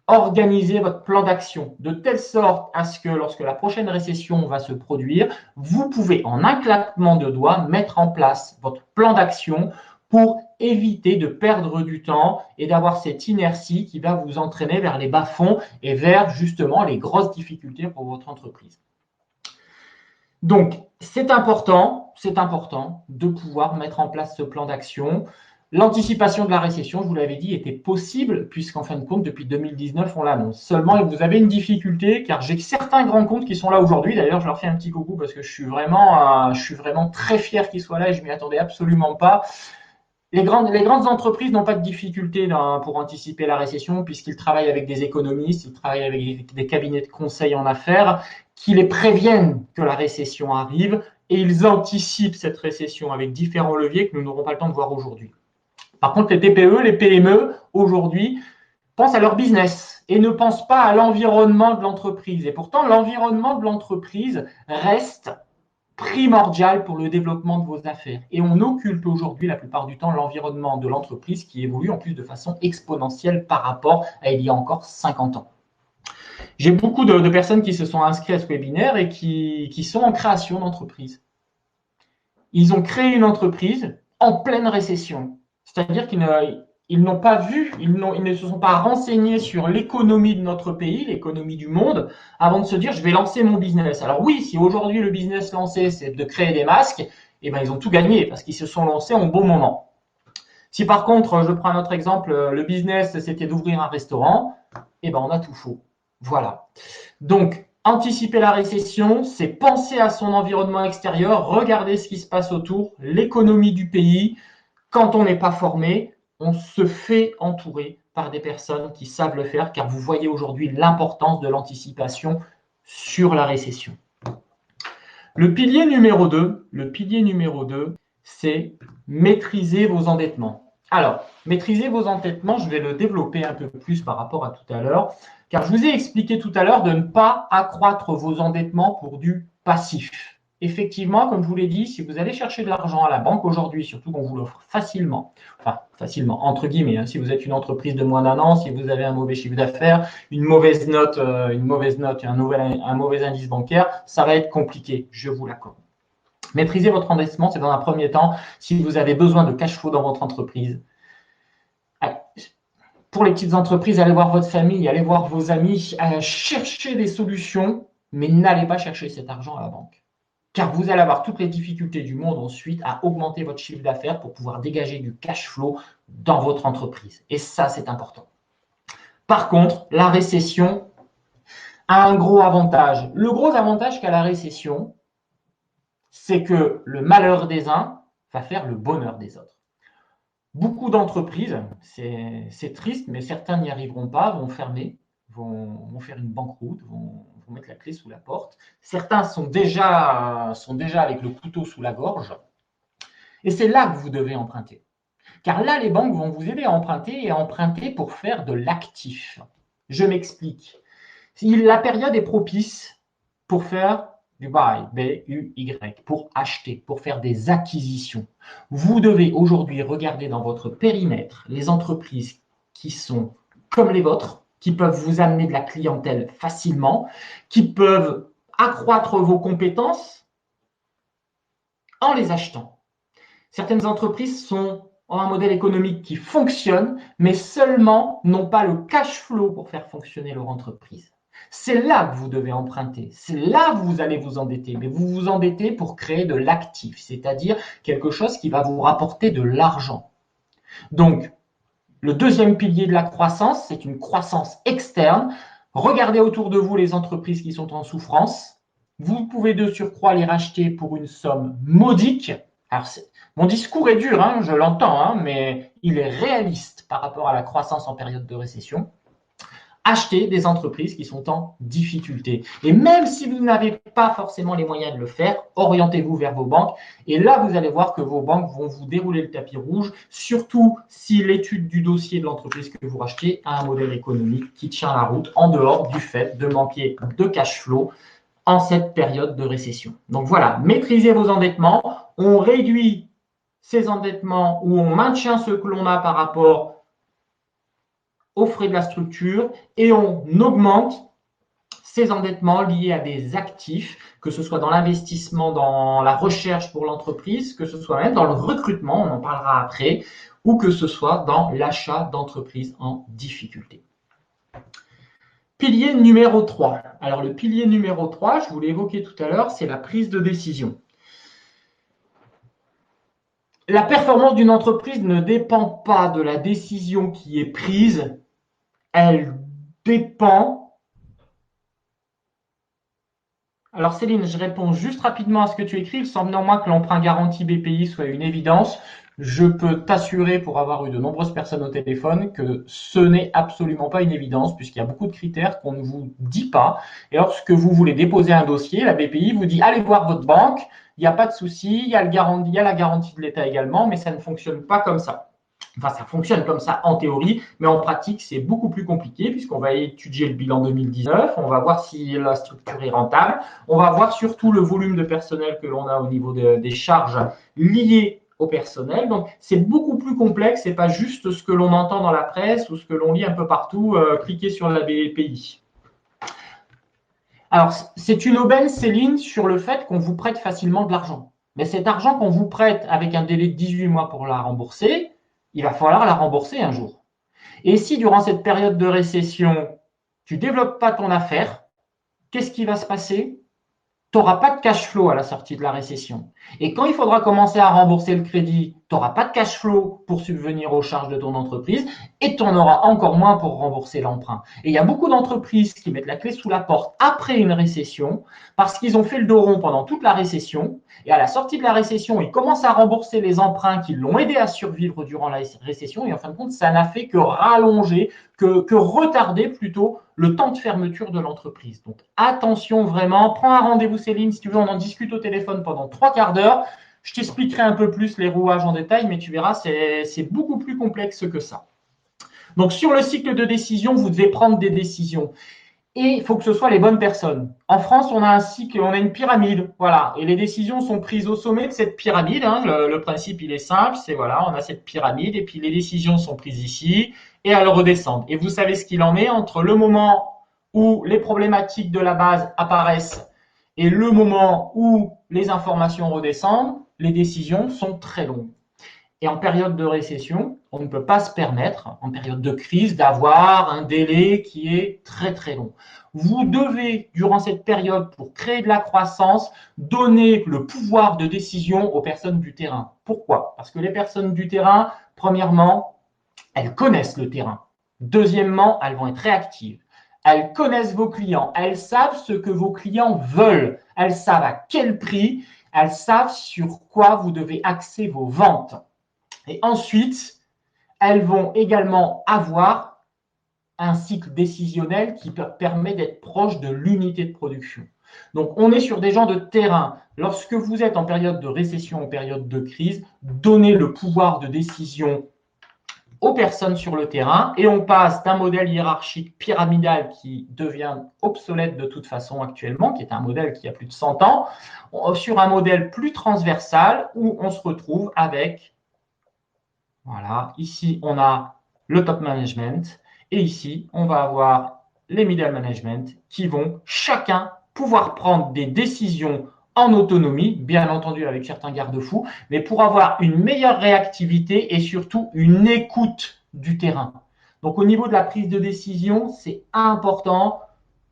organiser votre plan d'action de telle sorte à ce que lorsque la prochaine récession va se produire, vous pouvez en un claquement de doigts mettre en place votre plan d'action pour éviter de perdre du temps et d'avoir cette inertie qui va vous entraîner vers les bas-fonds et vers justement les grosses difficultés pour votre entreprise. Donc, c'est important de pouvoir mettre en place ce plan d'action. L'anticipation de la récession, je vous l'avais dit, était possible puisqu'en fin de compte, depuis 2019, on l'annonce. Seulement, vous avez une difficulté car j'ai certains grands comptes qui sont là aujourd'hui. D'ailleurs, je leur fais un petit coucou parce que je suis vraiment très fier qu'ils soient là et je m'y attendais absolument pas. Les grandes entreprises n'ont pas de difficulté pour anticiper la récession puisqu'ils travaillent avec des économistes, ils travaillent avec des cabinets de conseil en affaires qui les préviennent que la récession arrive et ils anticipent cette récession avec différents leviers que nous n'aurons pas le temps de voir aujourd'hui. Par contre, les TPE, les PME, aujourd'hui, pensent à leur business et ne pensent pas à l'environnement de l'entreprise. Et pourtant, l'environnement de l'entreprise reste primordial pour le développement de vos affaires. Et on occulte aujourd'hui, la plupart du temps, l'environnement de l'entreprise qui évolue en plus de façon exponentielle par rapport à il y a encore 50 ans. J'ai beaucoup de personnes qui se sont inscrites à ce webinaire et qui sont en création d'entreprise. Ils ont créé une entreprise en pleine récession. C'est-à-dire qu'ils ils n'ont pas vu, ils ne se sont pas renseignés sur l'économie de notre pays, l'économie du monde, avant de se dire je vais lancer mon business. Alors oui, si aujourd'hui le business lancé c'est de créer des masques, eh ben ils ont tout gagné parce qu'ils se sont lancés en bon moment. Si par contre, je prends un autre exemple, le business c'était d'ouvrir un restaurant, eh ben on a tout faux. Voilà. Donc anticiper la récession, c'est penser à son environnement extérieur, regarder ce qui se passe autour, l'économie du pays. Quand on n'est pas formé, on se fait entourer par des personnes qui savent le faire, car vous voyez aujourd'hui l'importance de l'anticipation sur la récession. Le pilier numéro 2, c'est maîtriser vos endettements. Alors, maîtriser vos endettements, je vais le développer un peu plus par rapport à tout à l'heure, car je vous ai expliqué tout à l'heure de ne pas accroître vos endettements pour du passif. Effectivement, comme je vous l'ai dit, si vous allez chercher de l'argent à la banque aujourd'hui, surtout qu'on vous l'offre facilement, enfin facilement entre guillemets, hein, si vous êtes une entreprise de moins d'un an, si vous avez un mauvais chiffre d'affaires, une mauvaise note et un mauvais indice bancaire, ça va être compliqué, je vous l'accorde. Maîtriser votre endettement, c'est dans un premier temps, si vous avez besoin de cash flow dans votre entreprise. Pour les petites entreprises, allez voir votre famille, allez voir vos amis, chercher des solutions, mais n'allez pas chercher cet argent à la banque. Car vous allez avoir toutes les difficultés du monde ensuite à augmenter votre chiffre d'affaires pour pouvoir dégager du cash flow dans votre entreprise. Et ça, c'est important. Par contre, la récession a un gros avantage. Le gros avantage qu'a la récession, c'est que le malheur des uns va faire le bonheur des autres. Beaucoup d'entreprises, c'est triste, mais certains n'y arriveront pas, vont fermer, vont faire une banqueroute, vont mettre la clé sous la porte. Certains sont déjà avec le couteau sous la gorge. Et c'est là que vous devez emprunter. Car là, les banques vont vous aider à emprunter et à emprunter pour faire de l'actif. Je m'explique. La période est propice pour faire du buy, B-U-Y, pour acheter, pour faire des acquisitions. Vous devez aujourd'hui regarder dans votre périmètre les entreprises qui sont comme les vôtres, qui peuvent vous amener de la clientèle facilement, qui peuvent accroître vos compétences en les achetant. Certaines entreprises ont un modèle économique qui fonctionne, mais seulement n'ont pas le cash flow pour faire fonctionner leur entreprise. C'est là que vous devez emprunter, c'est là que vous allez vous endetter, mais vous vous endettez pour créer de l'actif, c'est-à-dire quelque chose qui va vous rapporter de l'argent. Donc, le deuxième pilier de la croissance, c'est une croissance externe. Regardez autour de vous les entreprises qui sont en souffrance. Vous pouvez de surcroît les racheter pour une somme modique. Alors, mon discours est dur, hein, je l'entends, hein, mais il est réaliste par rapport à la croissance en période de récession. Achetez des entreprises qui sont en difficulté. Et même si vous n'avez pas forcément les moyens de le faire, orientez-vous vers vos banques. Et là, vous allez voir que vos banques vont vous dérouler le tapis rouge, surtout si l'étude du dossier de l'entreprise que vous rachetez a un modèle économique qui tient la route en dehors du fait de manquer de cash flow en cette période de récession. Donc voilà, maîtrisez vos endettements. On réduit ces endettements ou on maintient ce que l'on a par rapport aux frais de la structure et on augmente ces endettements liés à des actifs, que ce soit dans l'investissement, dans la recherche pour l'entreprise, que ce soit même dans le recrutement, on en parlera après, ou que ce soit dans l'achat d'entreprises en difficulté. Pilier numéro 3. Alors le pilier numéro 3, je vous l'ai évoqué tout à l'heure, c'est la prise de décision. La performance d'une entreprise ne dépend pas de la décision qui est prise, elle dépend. Alors Céline, je réponds juste rapidement à ce que tu écris. Il semble néanmoins que l'emprunt garanti BPI soit une évidence. Je peux t'assurer, pour avoir eu de nombreuses personnes au téléphone, que ce n'est absolument pas une évidence, puisqu'il y a beaucoup de critères qu'on ne vous dit pas. Et lorsque vous voulez déposer un dossier, la BPI vous dit allez voir votre banque, il n'y a pas de souci, il y a la garantie de l'État également, mais ça ne fonctionne pas comme ça. Enfin, ça fonctionne comme ça en théorie, mais en pratique, c'est beaucoup plus compliqué puisqu'on va étudier le bilan 2019, on va voir si la structure est rentable, on va voir surtout le volume de personnel que l'on a au niveau des charges liées au personnel. Donc, c'est beaucoup plus complexe, c'est pas juste ce que l'on entend dans la presse ou ce que l'on lit un peu partout, cliquez sur la BPI. Alors, c'est une aubaine, Céline, sur le fait qu'on vous prête facilement de l'argent. Mais cet argent qu'on vous prête avec un délai de 18 mois pour la rembourser, il va falloir la rembourser un jour. Et si durant cette période de récession, tu ne développes pas ton affaire, qu'est-ce qui va se passer? Tu n'auras pas de cash flow à la sortie de la récession. Et quand il faudra commencer à rembourser le crédit, tu n'auras pas de cash flow pour subvenir aux charges de ton entreprise et tu en auras encore moins pour rembourser l'emprunt. Et il y a beaucoup d'entreprises qui mettent la clé sous la porte après une récession parce qu'ils ont fait le dos rond pendant toute la récession et à la sortie de la récession, ils commencent à rembourser les emprunts qui l'ont aidé à survivre durant la récession et en fin de compte, ça n'a fait que rallonger, que retarder plutôt le temps de fermeture de l'entreprise. Donc attention vraiment, prends un rendez-vous Céline, si tu veux, on en discute au téléphone pendant 3/4 d'heure. Je t'expliquerai un peu plus les rouages en détail, mais tu verras, c'est beaucoup plus complexe que ça. Donc sur le cycle de décision, vous devez prendre des décisions. Et il faut que ce soit les bonnes personnes. En France, on a un cycle, on a une pyramide, voilà, et les décisions sont prises au sommet de cette pyramide. Hein. Le principe, il est simple, c'est voilà, on a cette pyramide, et puis les décisions sont prises ici, et elles redescendent. Et vous savez ce qu'il en est entre le moment où les problématiques de la base apparaissent et le moment où les informations redescendent, les décisions sont très longues. Et en période de récession, on ne peut pas se permettre, en période de crise, d'avoir un délai qui est très très long. Vous devez, durant cette période, pour créer de la croissance, donner le pouvoir de décision aux personnes du terrain. Pourquoi? Parce que les personnes du terrain, premièrement, elles connaissent le terrain. Deuxièmement, elles vont être réactives. Elles connaissent vos clients. Elles savent ce que vos clients veulent. Elles savent à quel prix. Elles savent sur quoi vous devez axer vos ventes. Et ensuite, elles vont également avoir un cycle décisionnel qui permet d'être proche de l'unité de production. Donc, on est sur des gens de terrain. Lorsque vous êtes en période de récession, en période de crise, donnez le pouvoir de décision aux personnes sur le terrain et on passe d'un modèle hiérarchique pyramidal qui devient obsolète de toute façon actuellement, qui est un modèle qui a plus de 100 ans, sur un modèle plus transversal où on se retrouve avec voilà, ici, on a le top management et ici, on va avoir les middle management qui vont chacun pouvoir prendre des décisions en autonomie, bien entendu avec certains garde-fous, mais pour avoir une meilleure réactivité et surtout une écoute du terrain. Donc au niveau de la prise de décision, c'est important.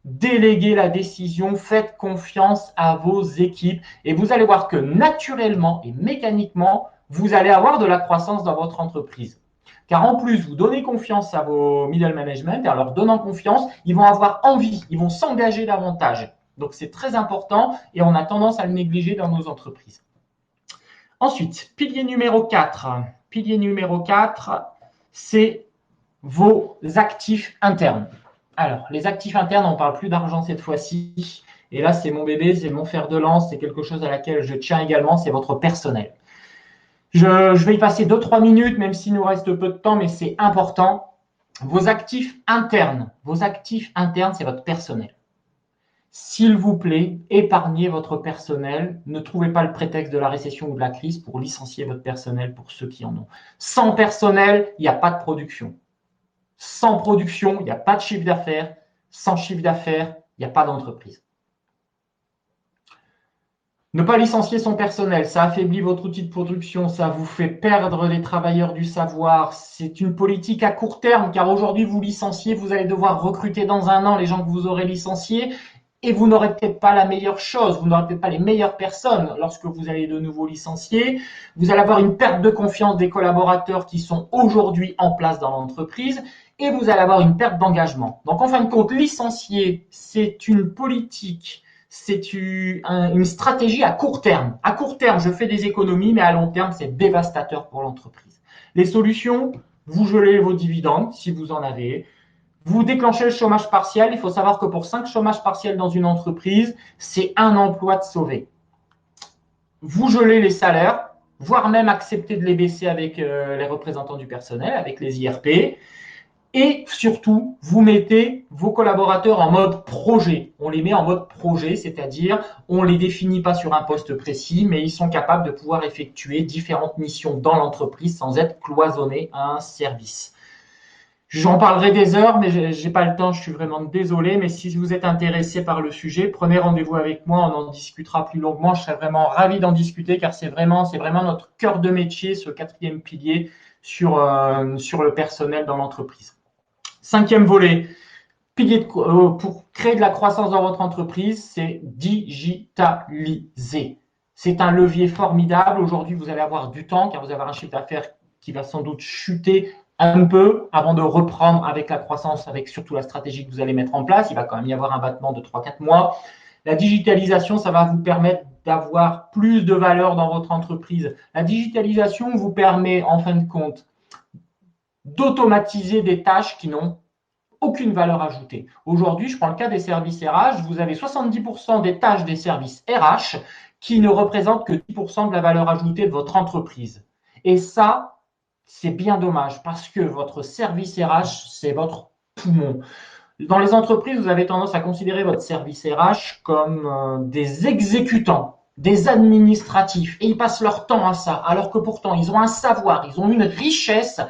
Déléguez la décision, faites confiance à vos équipes et vous allez voir que naturellement et mécaniquement, vous allez avoir de la croissance dans votre entreprise. Car en plus, vous donnez confiance à vos middle management et en leur donnant confiance, ils vont avoir envie, ils vont s'engager davantage. Donc, c'est très important et on a tendance à le négliger dans nos entreprises. Ensuite, pilier numéro 4. Pilier numéro 4, c'est vos actifs internes. Alors, les actifs internes, on ne parle plus d'argent cette fois-ci. Et là, c'est mon bébé, c'est mon fer de lance, c'est quelque chose à laquelle je tiens également, c'est votre personnel. Je vais y passer 2-3 minutes, même s'il nous reste peu de temps, mais c'est important. Vos actifs internes, c'est votre personnel. S'il vous plaît, épargnez votre personnel. Ne trouvez pas le prétexte de la récession ou de la crise pour licencier votre personnel pour ceux qui en ont. Sans personnel, il n'y a pas de production. Sans production, il n'y a pas de chiffre d'affaires. Sans chiffre d'affaires, il n'y a pas d'entreprise. Ne pas licencier son personnel, ça affaiblit votre outil de production, ça vous fait perdre les travailleurs du savoir. C'est une politique à court terme, car aujourd'hui, vous licenciez, vous allez devoir recruter dans un an les gens que vous aurez licenciés, et vous n'aurez peut-être pas la meilleure chose, vous n'aurez peut-être pas les meilleures personnes lorsque vous allez de nouveau licencier. Vous allez avoir une perte de confiance des collaborateurs qui sont aujourd'hui en place dans l'entreprise, et vous allez avoir une perte d'engagement. Donc, en fin de compte, licencier, c'est une politique, c'est une stratégie à court terme. À court terme, je fais des économies, mais à long terme, c'est dévastateur pour l'entreprise. Les solutions, vous gelez vos dividendes si vous en avez. Vous déclenchez le chômage partiel. Il faut savoir que pour 5 chômages partiels dans une entreprise, c'est un emploi de sauvé. Vous gelez les salaires, voire même accepter de les baisser avec les représentants du personnel, avec les IRP. Et surtout, vous mettez vos collaborateurs en mode projet. On les met en mode projet, c'est-à-dire on les définit pas sur un poste précis, mais ils sont capables de pouvoir effectuer différentes missions dans l'entreprise sans être cloisonnés à un service. J'en parlerai des heures, mais j'ai pas le temps, je suis vraiment désolé. Mais si vous êtes intéressé par le sujet, prenez rendez-vous avec moi, on en discutera plus longuement. Je serais vraiment ravi d'en discuter car c'est vraiment notre cœur de métier, ce 4e pilier. sur le personnel dans l'entreprise. Cinquième volet, pour créer de la croissance dans votre entreprise, c'est digitaliser. C'est un levier formidable. Aujourd'hui, vous allez avoir du temps car vous avez un chiffre d'affaires qui va sans doute chuter un peu avant de reprendre avec la croissance, avec surtout la stratégie que vous allez mettre en place. Il va quand même y avoir un battement de 3-4 mois. La digitalisation, ça va vous permettre d'avoir plus de valeur dans votre entreprise. La digitalisation vous permet, en fin de compte, d'automatiser des tâches qui n'ont aucune valeur ajoutée. Aujourd'hui, je prends le cas des services RH, vous avez 70% des tâches des services RH qui ne représentent que 10% de la valeur ajoutée de votre entreprise. Et ça, c'est bien dommage parce que votre service RH, c'est votre poumon. Dans les entreprises, vous avez tendance à considérer votre service RH comme des exécutants, des administratifs, et ils passent leur temps à ça, alors que pourtant, ils ont un savoir, ils ont une richesse.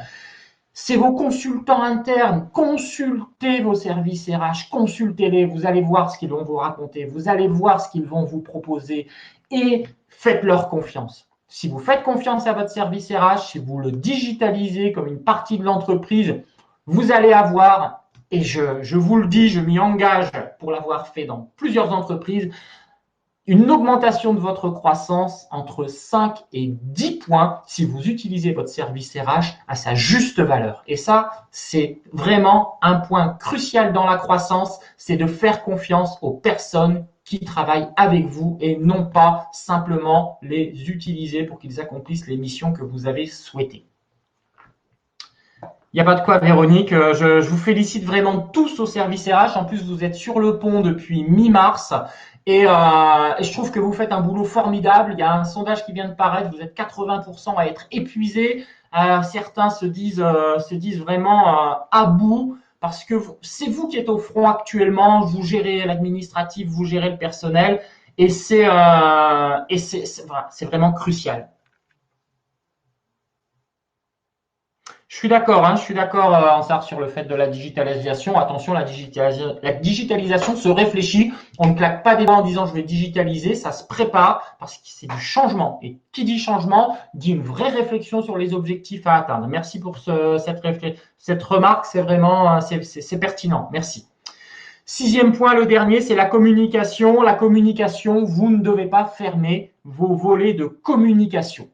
C'est vos consultants internes. Consultez vos services RH, consultez-les. Vous allez voir ce qu'ils vont vous raconter. Vous allez voir ce qu'ils vont vous proposer et faites-leur confiance. Si vous faites confiance à votre service RH, si vous le digitalisez comme une partie de l'entreprise, vous allez avoir, et je vous le dis, je m'y engage pour l'avoir fait dans plusieurs entreprises, une augmentation de votre croissance entre 5 et 10 points si vous utilisez votre service RH à sa juste valeur. Et ça, c'est vraiment un point crucial dans la croissance, c'est de faire confiance aux personnes qui travaillent avec vous et non pas simplement les utiliser pour qu'ils accomplissent les missions que vous avez souhaitées. Il n'y a pas de quoi, Véronique. Je vous félicite vraiment tous au service RH. En plus, vous êtes sur le pont depuis mi-mars. Et je trouve que vous faites un boulot formidable. Il y a un sondage qui vient de paraître. Vous êtes 80% à être épuisés. Certains se disent vraiment à bout parce que c'est vous qui êtes au front actuellement. Vous gérez l'administratif, vous gérez le personnel. Et c'est vraiment crucial. Je suis d'accord, Ansar, sur le fait de la digitalisation. Attention, la digitalisation se réfléchit. On ne claque pas des doigts en disant je vais digitaliser, ça se prépare parce que c'est du changement. Et qui dit changement dit une vraie réflexion sur les objectifs à atteindre. Merci pour cette remarque, c'est vraiment c'est pertinent. Merci. Sixième point, le dernier, c'est la communication. La communication, vous ne devez pas fermer vos volets de communication.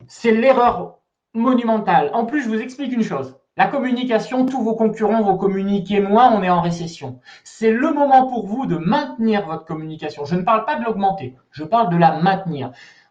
C'est l'erreur monumentale. En plus, je vous explique une chose. La communication, tous vos concurrents vont communiquer moins, on est en récession. C'est le moment pour vous de maintenir votre communication. Je ne parle pas de l'augmenter, je parle de la maintenir.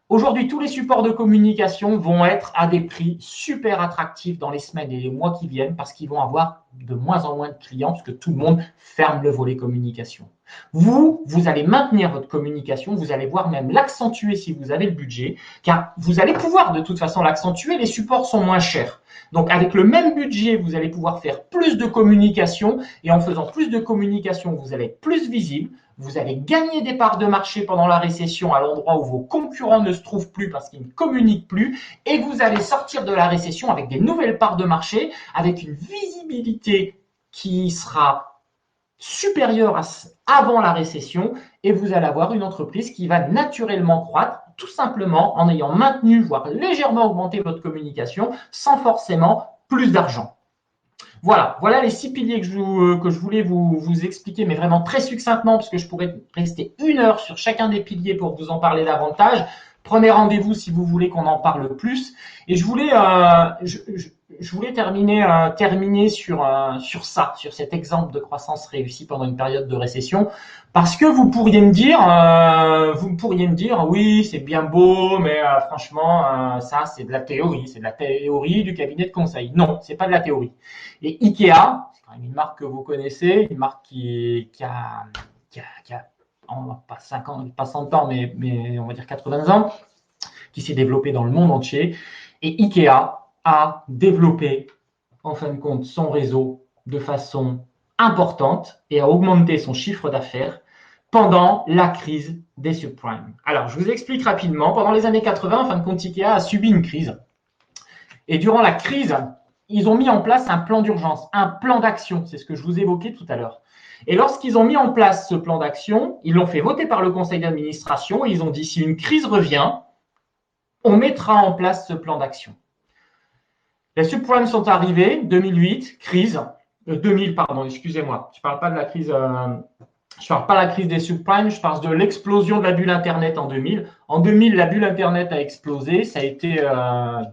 Aujourd'hui, tous les supports de communication vont être à des prix super attractifs dans les semaines et les mois qui viennent parce qu'ils vont avoir de moins en moins de clients parce que tout le monde ferme le volet communication. Vous allez maintenir votre communication, vous allez voir même l'accentuer si vous avez le budget, car vous allez pouvoir de toute façon l'accentuer, les supports sont moins chers. Donc avec le même budget, vous allez pouvoir faire plus de communication et en faisant plus de communication, vous allez être plus visible, vous allez gagner des parts de marché pendant la récession à l'endroit où vos concurrents ne se trouvent plus parce qu'ils ne communiquent plus et vous allez sortir de la récession avec des nouvelles parts de marché, avec une visibilité qui sera supérieure à avant la récession et vous allez avoir une entreprise qui va naturellement croître tout simplement en ayant maintenu, voire légèrement augmenté votre communication sans forcément plus d'argent. Voilà les 6 piliers que je voulais vous expliquer, mais vraiment très succinctement, parce que je pourrais rester 1 heure sur chacun des piliers pour vous en parler davantage. Prenez rendez-vous si vous voulez qu'on en parle plus. Et je voulais terminer sur ça, sur cet exemple de croissance réussie pendant une période de récession, parce que vous pourriez me dire, oui, c'est bien beau, mais franchement, ça, c'est de la théorie du cabinet de conseil. Non, c'est pas de la théorie. Et Ikea, c'est quand même une marque que vous connaissez, une marque qui a pas 50, pas 100 ans, mais on va dire 80 ans, qui s'est développée dans le monde entier. Et Ikea a développé, en fin de compte, son réseau de façon importante et a augmenté son chiffre d'affaires pendant la crise des subprimes. Alors, je vous explique rapidement. Pendant les années 80, en fin de compte, Ikea a subi une crise. Et durant la crise, ils ont mis en place un plan d'urgence, un plan d'action. C'est ce que je vous évoquais tout à l'heure. Et lorsqu'ils ont mis en place ce plan d'action, ils l'ont fait voter par le conseil d'administration et ils ont dit si une crise revient, on mettra en place ce plan d'action. Les subprimes sont arrivés, 2008, crise, 2000, pardon, excusez-moi. Je ne parle pas de la crise, je parle pas de la crise des subprimes, je parle de l'explosion de la bulle Internet en 2000. En 2000, la bulle Internet a explosé, ça a été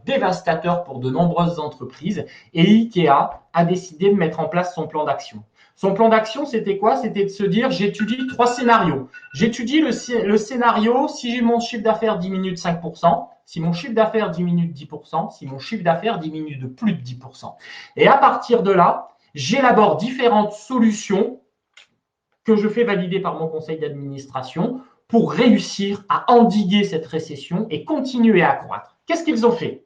dévastateur pour de nombreuses entreprises et IKEA a décidé de mettre en place son plan d'action. Son plan d'action, c'était quoi? C'était de se dire, j'étudie 3 scénarios. J'étudie le scénario si mon chiffre d'affaires diminue de 5%, si mon chiffre d'affaires diminue de 10%, si mon chiffre d'affaires diminue de plus de 10%. Et à partir de là, j'élabore différentes solutions que je fais valider par mon conseil d'administration pour réussir à endiguer cette récession et continuer à croître. Qu'est-ce qu'ils ont fait?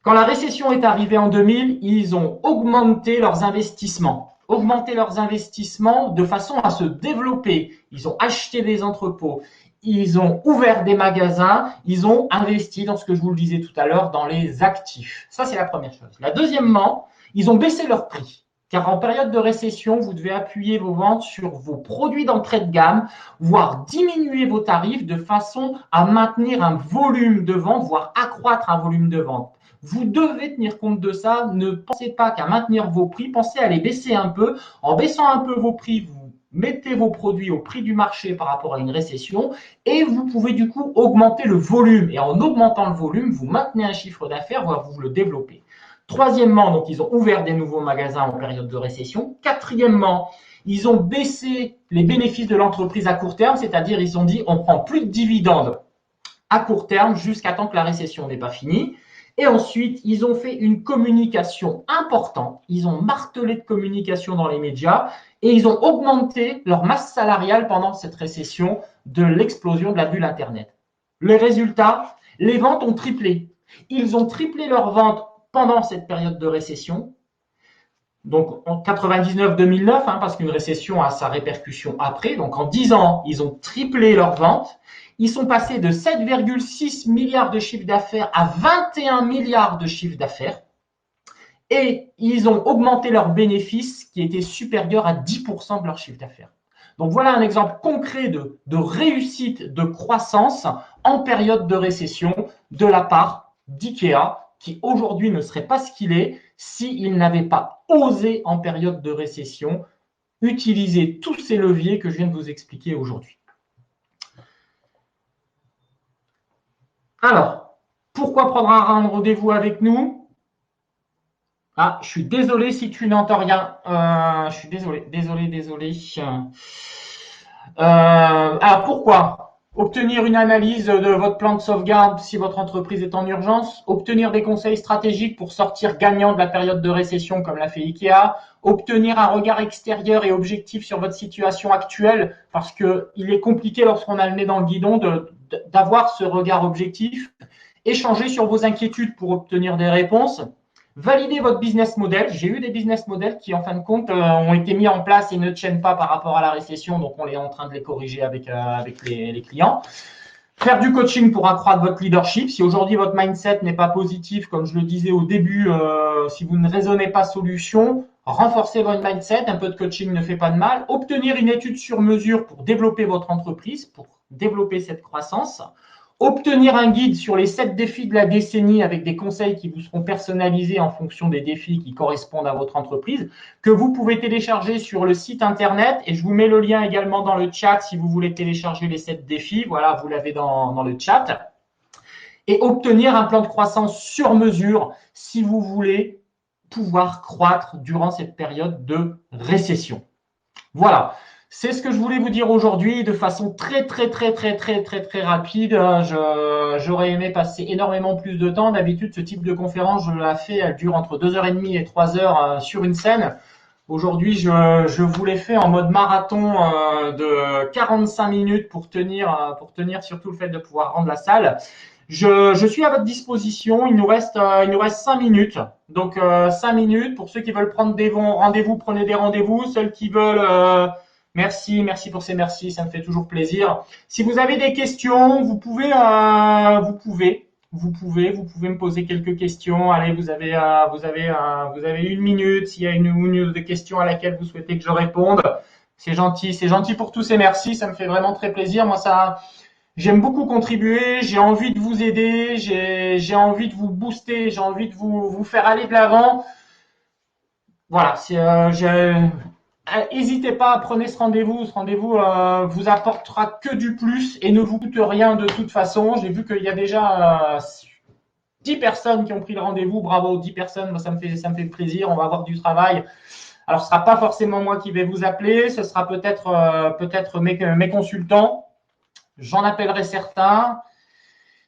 Quand la récession est arrivée en 2000, ils ont augmenté leurs investissements. Augmenté leurs investissements de façon à se développer. Ils ont acheté des entrepôts, ils ont ouvert des magasins, ils ont investi dans ce que je vous le disais tout à l'heure, dans les actifs. Ça, c'est la première chose. La deuxièmement, ils ont baissé leurs prix. Car en période de récession, vous devez appuyer vos ventes sur vos produits d'entrée de gamme, voire diminuer vos tarifs de façon à maintenir un volume de vente, voire accroître un volume de vente. Vous devez tenir compte de ça. Ne pensez pas qu'à maintenir vos prix, pensez à les baisser un peu. En baissant un peu vos prix, vous mettez vos produits au prix du marché par rapport à une récession et vous pouvez du coup augmenter le volume. Et en augmentant le volume, vous maintenez un chiffre d'affaires, voire vous le développez. Troisièmement, donc ils ont ouvert des nouveaux magasins en période de récession. Quatrièmement, ils ont baissé les bénéfices de l'entreprise à court terme, c'est-à-dire ils ont dit on prend plus de dividendes à court terme jusqu'à temps que la récession n'est pas finie. Et ensuite, ils ont fait une communication importante. Ils ont martelé de communication dans les médias et ils ont augmenté leur masse salariale pendant cette récession de l'explosion de la bulle Internet. Le résultat, les ventes ont triplé. Ils ont triplé leurs ventes pendant cette période de récession. Donc en 99-2009, parce qu'une récession a sa répercussion après. Donc en 10 ans, ils ont triplé leurs ventes. Ils sont passés de 7,6 milliards de chiffre d'affaires à 21 milliards de chiffre d'affaires. Et ils ont augmenté leurs bénéfices qui étaient supérieurs à 10% de leur chiffre d'affaires. Donc voilà un exemple concret de réussite de croissance en période de récession de la part d'IKEA, qui aujourd'hui ne serait pas ce qu'il est s'il n'avait pas osé en période de récession utiliser tous ces leviers que je viens de vous expliquer aujourd'hui. Alors, pourquoi prendre un rendez-vous avec nous? Ah, je suis désolé si tu n'entends rien. Je suis désolé. Alors, pourquoi? Obtenir une analyse de votre plan de sauvegarde si votre entreprise est en urgence, obtenir des conseils stratégiques pour sortir gagnant de la période de récession comme l'a fait IKEA, obtenir un regard extérieur et objectif sur votre situation actuelle parce que il est compliqué lorsqu'on a le nez dans le guidon d'avoir ce regard objectif, échanger sur vos inquiétudes pour obtenir des réponses, valider votre business model. J'ai eu des business models qui, en fin de compte, ont été mis en place et ne tiennent pas par rapport à la récession, donc on est en train de les corriger avec les clients. Faire du coaching pour accroître votre leadership. Si aujourd'hui votre mindset n'est pas positif, comme je le disais au début, si vous ne raisonnez pas solution, renforcez votre mindset. Un peu de coaching ne fait pas de mal. Obtenir une étude sur mesure pour développer votre entreprise, pour développer cette croissance. Obtenir un guide sur les 7 défis de la décennie avec des conseils qui vous seront personnalisés en fonction des défis qui correspondent à votre entreprise, que vous pouvez télécharger sur le site internet. Et je vous mets le lien également dans le chat si vous voulez télécharger les 7 défis. Voilà, vous l'avez dans le chat. Et obtenir un plan de croissance sur mesure si vous voulez pouvoir croître durant cette période de récession. Voilà. C'est ce que je voulais vous dire aujourd'hui de façon très rapide. J'aurais aimé passer énormément plus de temps. D'habitude, ce type de conférence, je la fais, elle dure entre 2h30 et 3h sur une scène. Aujourd'hui, je vous l'ai fait en mode marathon de 45 minutes pour tenir surtout le fait de pouvoir rendre la salle. Je suis à votre disposition. Il nous reste 5 minutes. Donc 5 minutes pour ceux qui veulent prendre des rendez-vous, prenez des rendez-vous. Ceux qui veulent merci pour ces merci, ça me fait toujours plaisir. Si vous avez des questions, vous pouvez me poser quelques questions. Allez, vous avez 1 minute. S'il y a une ou deux questions à laquelle vous souhaitez que je réponde, c'est gentil pour tous ces merci, ça me fait vraiment très plaisir. Moi, j'aime beaucoup contribuer, j'ai envie de vous aider, j'ai envie de vous booster, j'ai envie de vous faire aller de l'avant. Voilà, n'hésitez pas, prenez ce rendez-vous. Ce rendez-vous vous apportera que du plus et ne vous coûte rien de toute façon. J'ai vu qu'il y a déjà 10 personnes qui ont pris le rendez-vous. Bravo, 10 personnes, moi, ça me fait plaisir. On va avoir du travail. Alors, ce sera pas forcément moi qui vais vous appeler, ce sera peut-être mes consultants. J'en appellerai certains.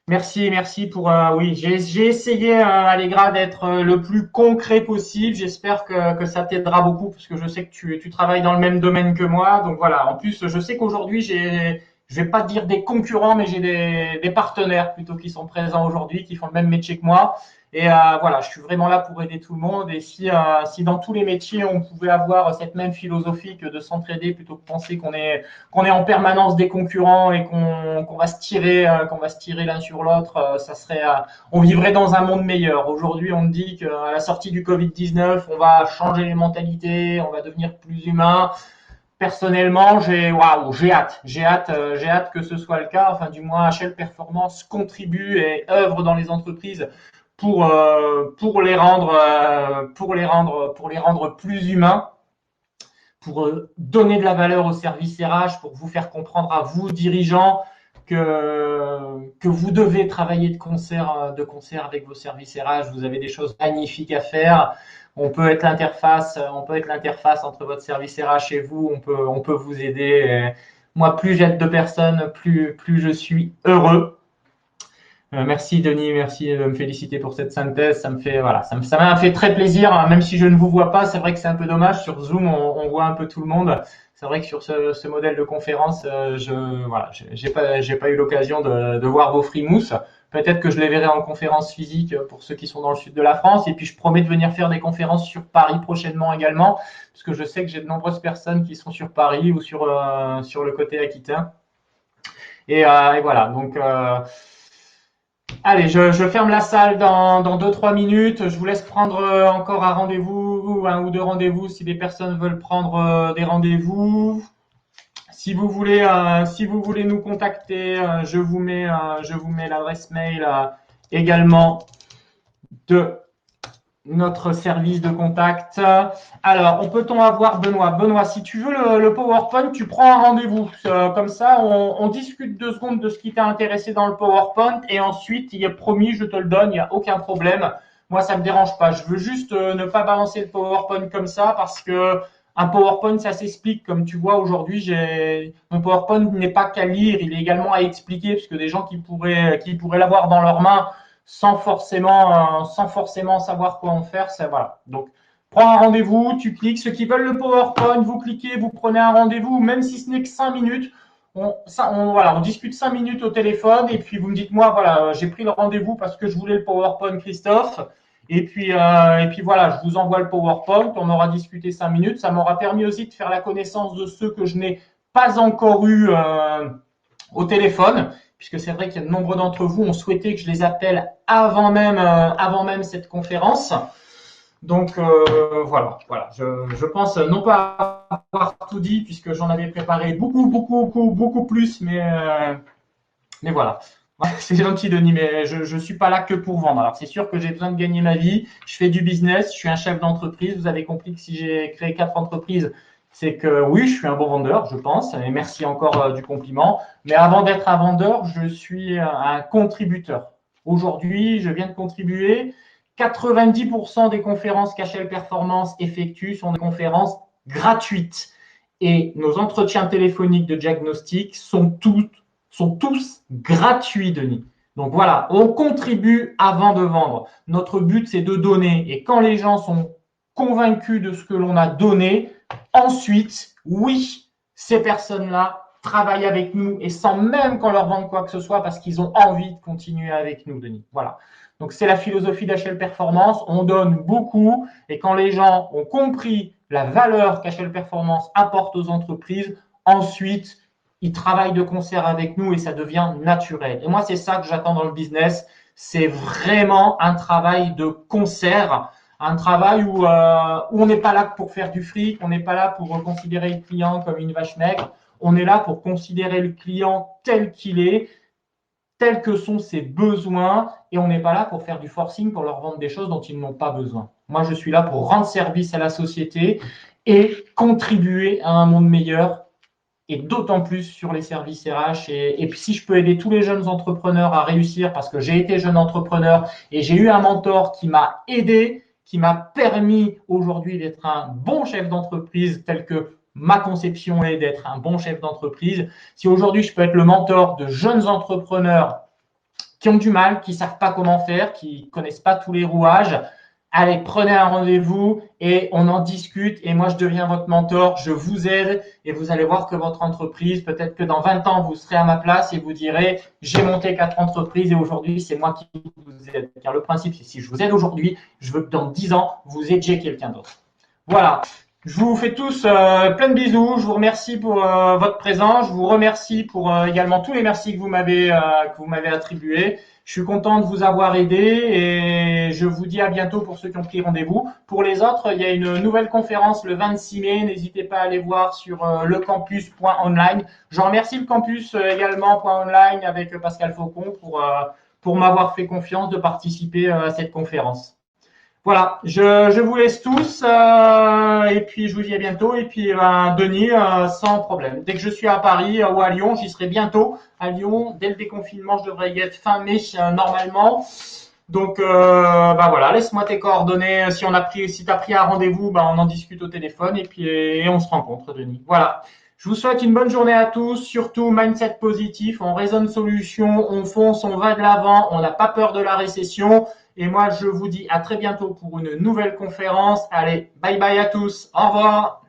Merci pour oui, j'ai essayé Allegra d'être le plus concret possible. J'espère que ça t'aidera beaucoup parce que je sais que tu travailles dans le même domaine que moi. Donc voilà. En plus, je sais qu'aujourd'hui je vais pas dire des concurrents, mais j'ai des partenaires plutôt qui sont présents aujourd'hui, qui font le même métier que moi. Et voilà, je suis vraiment là pour aider tout le monde. Et si dans tous les métiers on pouvait avoir cette même philosophie que de s'entraider plutôt que penser qu'on est en permanence des concurrents et qu'on va se tirer l'un sur l'autre, ça serait, on vivrait dans un monde meilleur. Aujourd'hui, on dit qu'à la sortie du Covid-19, on va changer les mentalités, on va devenir plus humain. Personnellement, j'ai hâte que ce soit le cas. Enfin, du moins, HL Performance contribue et œuvre dans les entreprises pour les rendre plus humains, pour donner de la valeur au service RH, pour vous faire comprendre à vous, dirigeants, que vous devez travailler de concert avec vos services RH. Vous avez des choses magnifiques à faire. On peut être l'interface entre votre service RH et vous. On peut vous aider. Et moi, plus j'aide de personnes, plus je suis heureux. Merci Denis, merci de me féliciter pour cette synthèse. Ça m'a fait très plaisir, hein, même si je ne vous vois pas. C'est vrai que c'est un peu dommage. Sur Zoom, on voit un peu tout le monde. C'est vrai que sur ce modèle de conférence, j'ai pas eu l'occasion de voir vos frimousse. Peut-être que je les verrai en conférence physique pour ceux qui sont dans le sud de la France. Et puis je promets de venir faire des conférences sur Paris prochainement également, parce que je sais que j'ai de nombreuses personnes qui sont sur Paris ou sur le côté aquitain. Et voilà. Donc allez, je ferme la salle dans 2-3 minutes. Je vous laisse prendre encore un rendez-vous, un ou deux rendez-vous si des personnes veulent prendre des rendez-vous. Si vous voulez nous contacter, je vous mets l'adresse mail également de notre service de contact. Alors, peut-on avoir Benoît? Benoît, si tu veux le PowerPoint, tu prends un rendez-vous. Comme ça, on discute 2 secondes de ce qui t'a intéressé dans le PowerPoint et ensuite, il est promis, je te le donne, il n'y a aucun problème. Moi, ça me dérange pas. Je veux juste ne pas balancer le PowerPoint comme ça parce que un PowerPoint, ça s'explique. Comme tu vois, aujourd'hui, mon PowerPoint n'est pas qu'à lire, il est également à expliquer parce que des gens qui pourraient l'avoir dans leurs mains sans forcément savoir quoi en faire. Voilà. Donc, prends un rendez-vous, tu cliques. Ceux qui veulent le PowerPoint, vous cliquez, vous prenez un rendez-vous, même si ce n'est que 5 minutes. On discute 5 minutes au téléphone et puis vous me dites, moi, voilà, j'ai pris le rendez-vous parce que je voulais le PowerPoint, Christophe. Et puis voilà, je vous envoie le PowerPoint. On aura discuté 5 minutes. Ça m'aura permis aussi de faire la connaissance de ceux que je n'ai pas encore eu au téléphone, puisque c'est vrai qu'il y a de nombreux d'entre vous ont souhaité que je les appelle avant même cette conférence. Donc voilà. Je pense non pas avoir tout dit, puisque j'en avais préparé beaucoup plus, mais voilà. C'est gentil, Denis, mais je suis pas là que pour vendre. Alors, c'est sûr que j'ai besoin de gagner ma vie. Je fais du business. Je suis un chef d'entreprise. Vous avez compris que si j'ai créé 4 entreprises, c'est que oui, je suis un bon vendeur, je pense. Et merci encore du compliment. Mais avant d'être un vendeur, je suis un contributeur. Aujourd'hui, je viens de contribuer. 90% des conférences qu'HL Performance effectue sont des conférences gratuites. Et nos entretiens téléphoniques de diagnostic sont tous gratuits, Denis. Donc voilà, on contribue avant de vendre. Notre but, c'est de donner. Et quand les gens sont convaincus de ce que l'on a donné, ensuite, oui, ces personnes-là travaillent avec nous et sans même qu'on leur vende quoi que ce soit parce qu'ils ont envie de continuer avec nous, Denis. Voilà. Donc c'est la philosophie d'HL Performance. On donne beaucoup et quand les gens ont compris la valeur qu'HL Performance apporte aux entreprises, ensuite, ils travaillent de concert avec nous et ça devient naturel. Et moi, c'est ça que j'attends dans le business. C'est vraiment un travail de concert, un travail où on n'est pas là pour faire du fric, on n'est pas là pour considérer le client comme une vache maigre. On est là pour considérer le client tel qu'il est, tels que sont ses besoins, et on n'est pas là pour faire du forcing, pour leur vendre des choses dont ils n'ont pas besoin. Moi, je suis là pour rendre service à la société et contribuer à un monde meilleur, et d'autant plus sur les services RH. Et puis si je peux aider tous les jeunes entrepreneurs à réussir, parce que j'ai été jeune entrepreneur et j'ai eu un mentor qui m'a aidé, qui m'a permis aujourd'hui d'être un bon chef d'entreprise tel que ma conception est d'être un bon chef d'entreprise. Si aujourd'hui je peux être le mentor de jeunes entrepreneurs qui ont du mal, qui ne savent pas comment faire, qui ne connaissent pas tous les rouages, allez, prenez un rendez-vous et on en discute. Et moi, je deviens votre mentor, je vous aide et vous allez voir que votre entreprise, peut-être que dans 20 ans, vous serez à ma place et vous direz, j'ai monté 4 entreprises et aujourd'hui, c'est moi qui vous aide. Car le principe, c'est si je vous aide aujourd'hui, je veux que dans 10 ans, vous aidiez quelqu'un d'autre. Voilà. Je vous fais tous plein de bisous. Je vous remercie pour votre présence. Je vous remercie pour également tous les merci que vous m'avez attribués. Je suis content de vous avoir aidé et je vous dis à bientôt pour ceux qui ont pris rendez-vous. Pour les autres, il y a une nouvelle conférence le 26 mai. N'hésitez pas à aller voir sur lecampus.online. Je remercie le campus également .online avec Pascal Faucon pour m'avoir fait confiance de participer à cette conférence. Voilà, je vous laisse tous et puis je vous dis à bientôt. Et puis Denis, sans problème. Dès que je suis à Paris ou à Lyon, j'y serai bientôt. À Lyon, dès le déconfinement, je devrais y être fin mai normalement. Donc voilà, laisse-moi tes coordonnées. Si tu as pris un rendez-vous, on en discute au téléphone et puis on se rencontre, Denis. Voilà. Je vous souhaite une bonne journée à tous. Surtout mindset positif. On raisonne solution, on fonce, on va de l'avant. On n'a pas peur de la récession. Et moi, je vous dis à très bientôt pour une nouvelle conférence. Allez, bye bye à tous. Au revoir.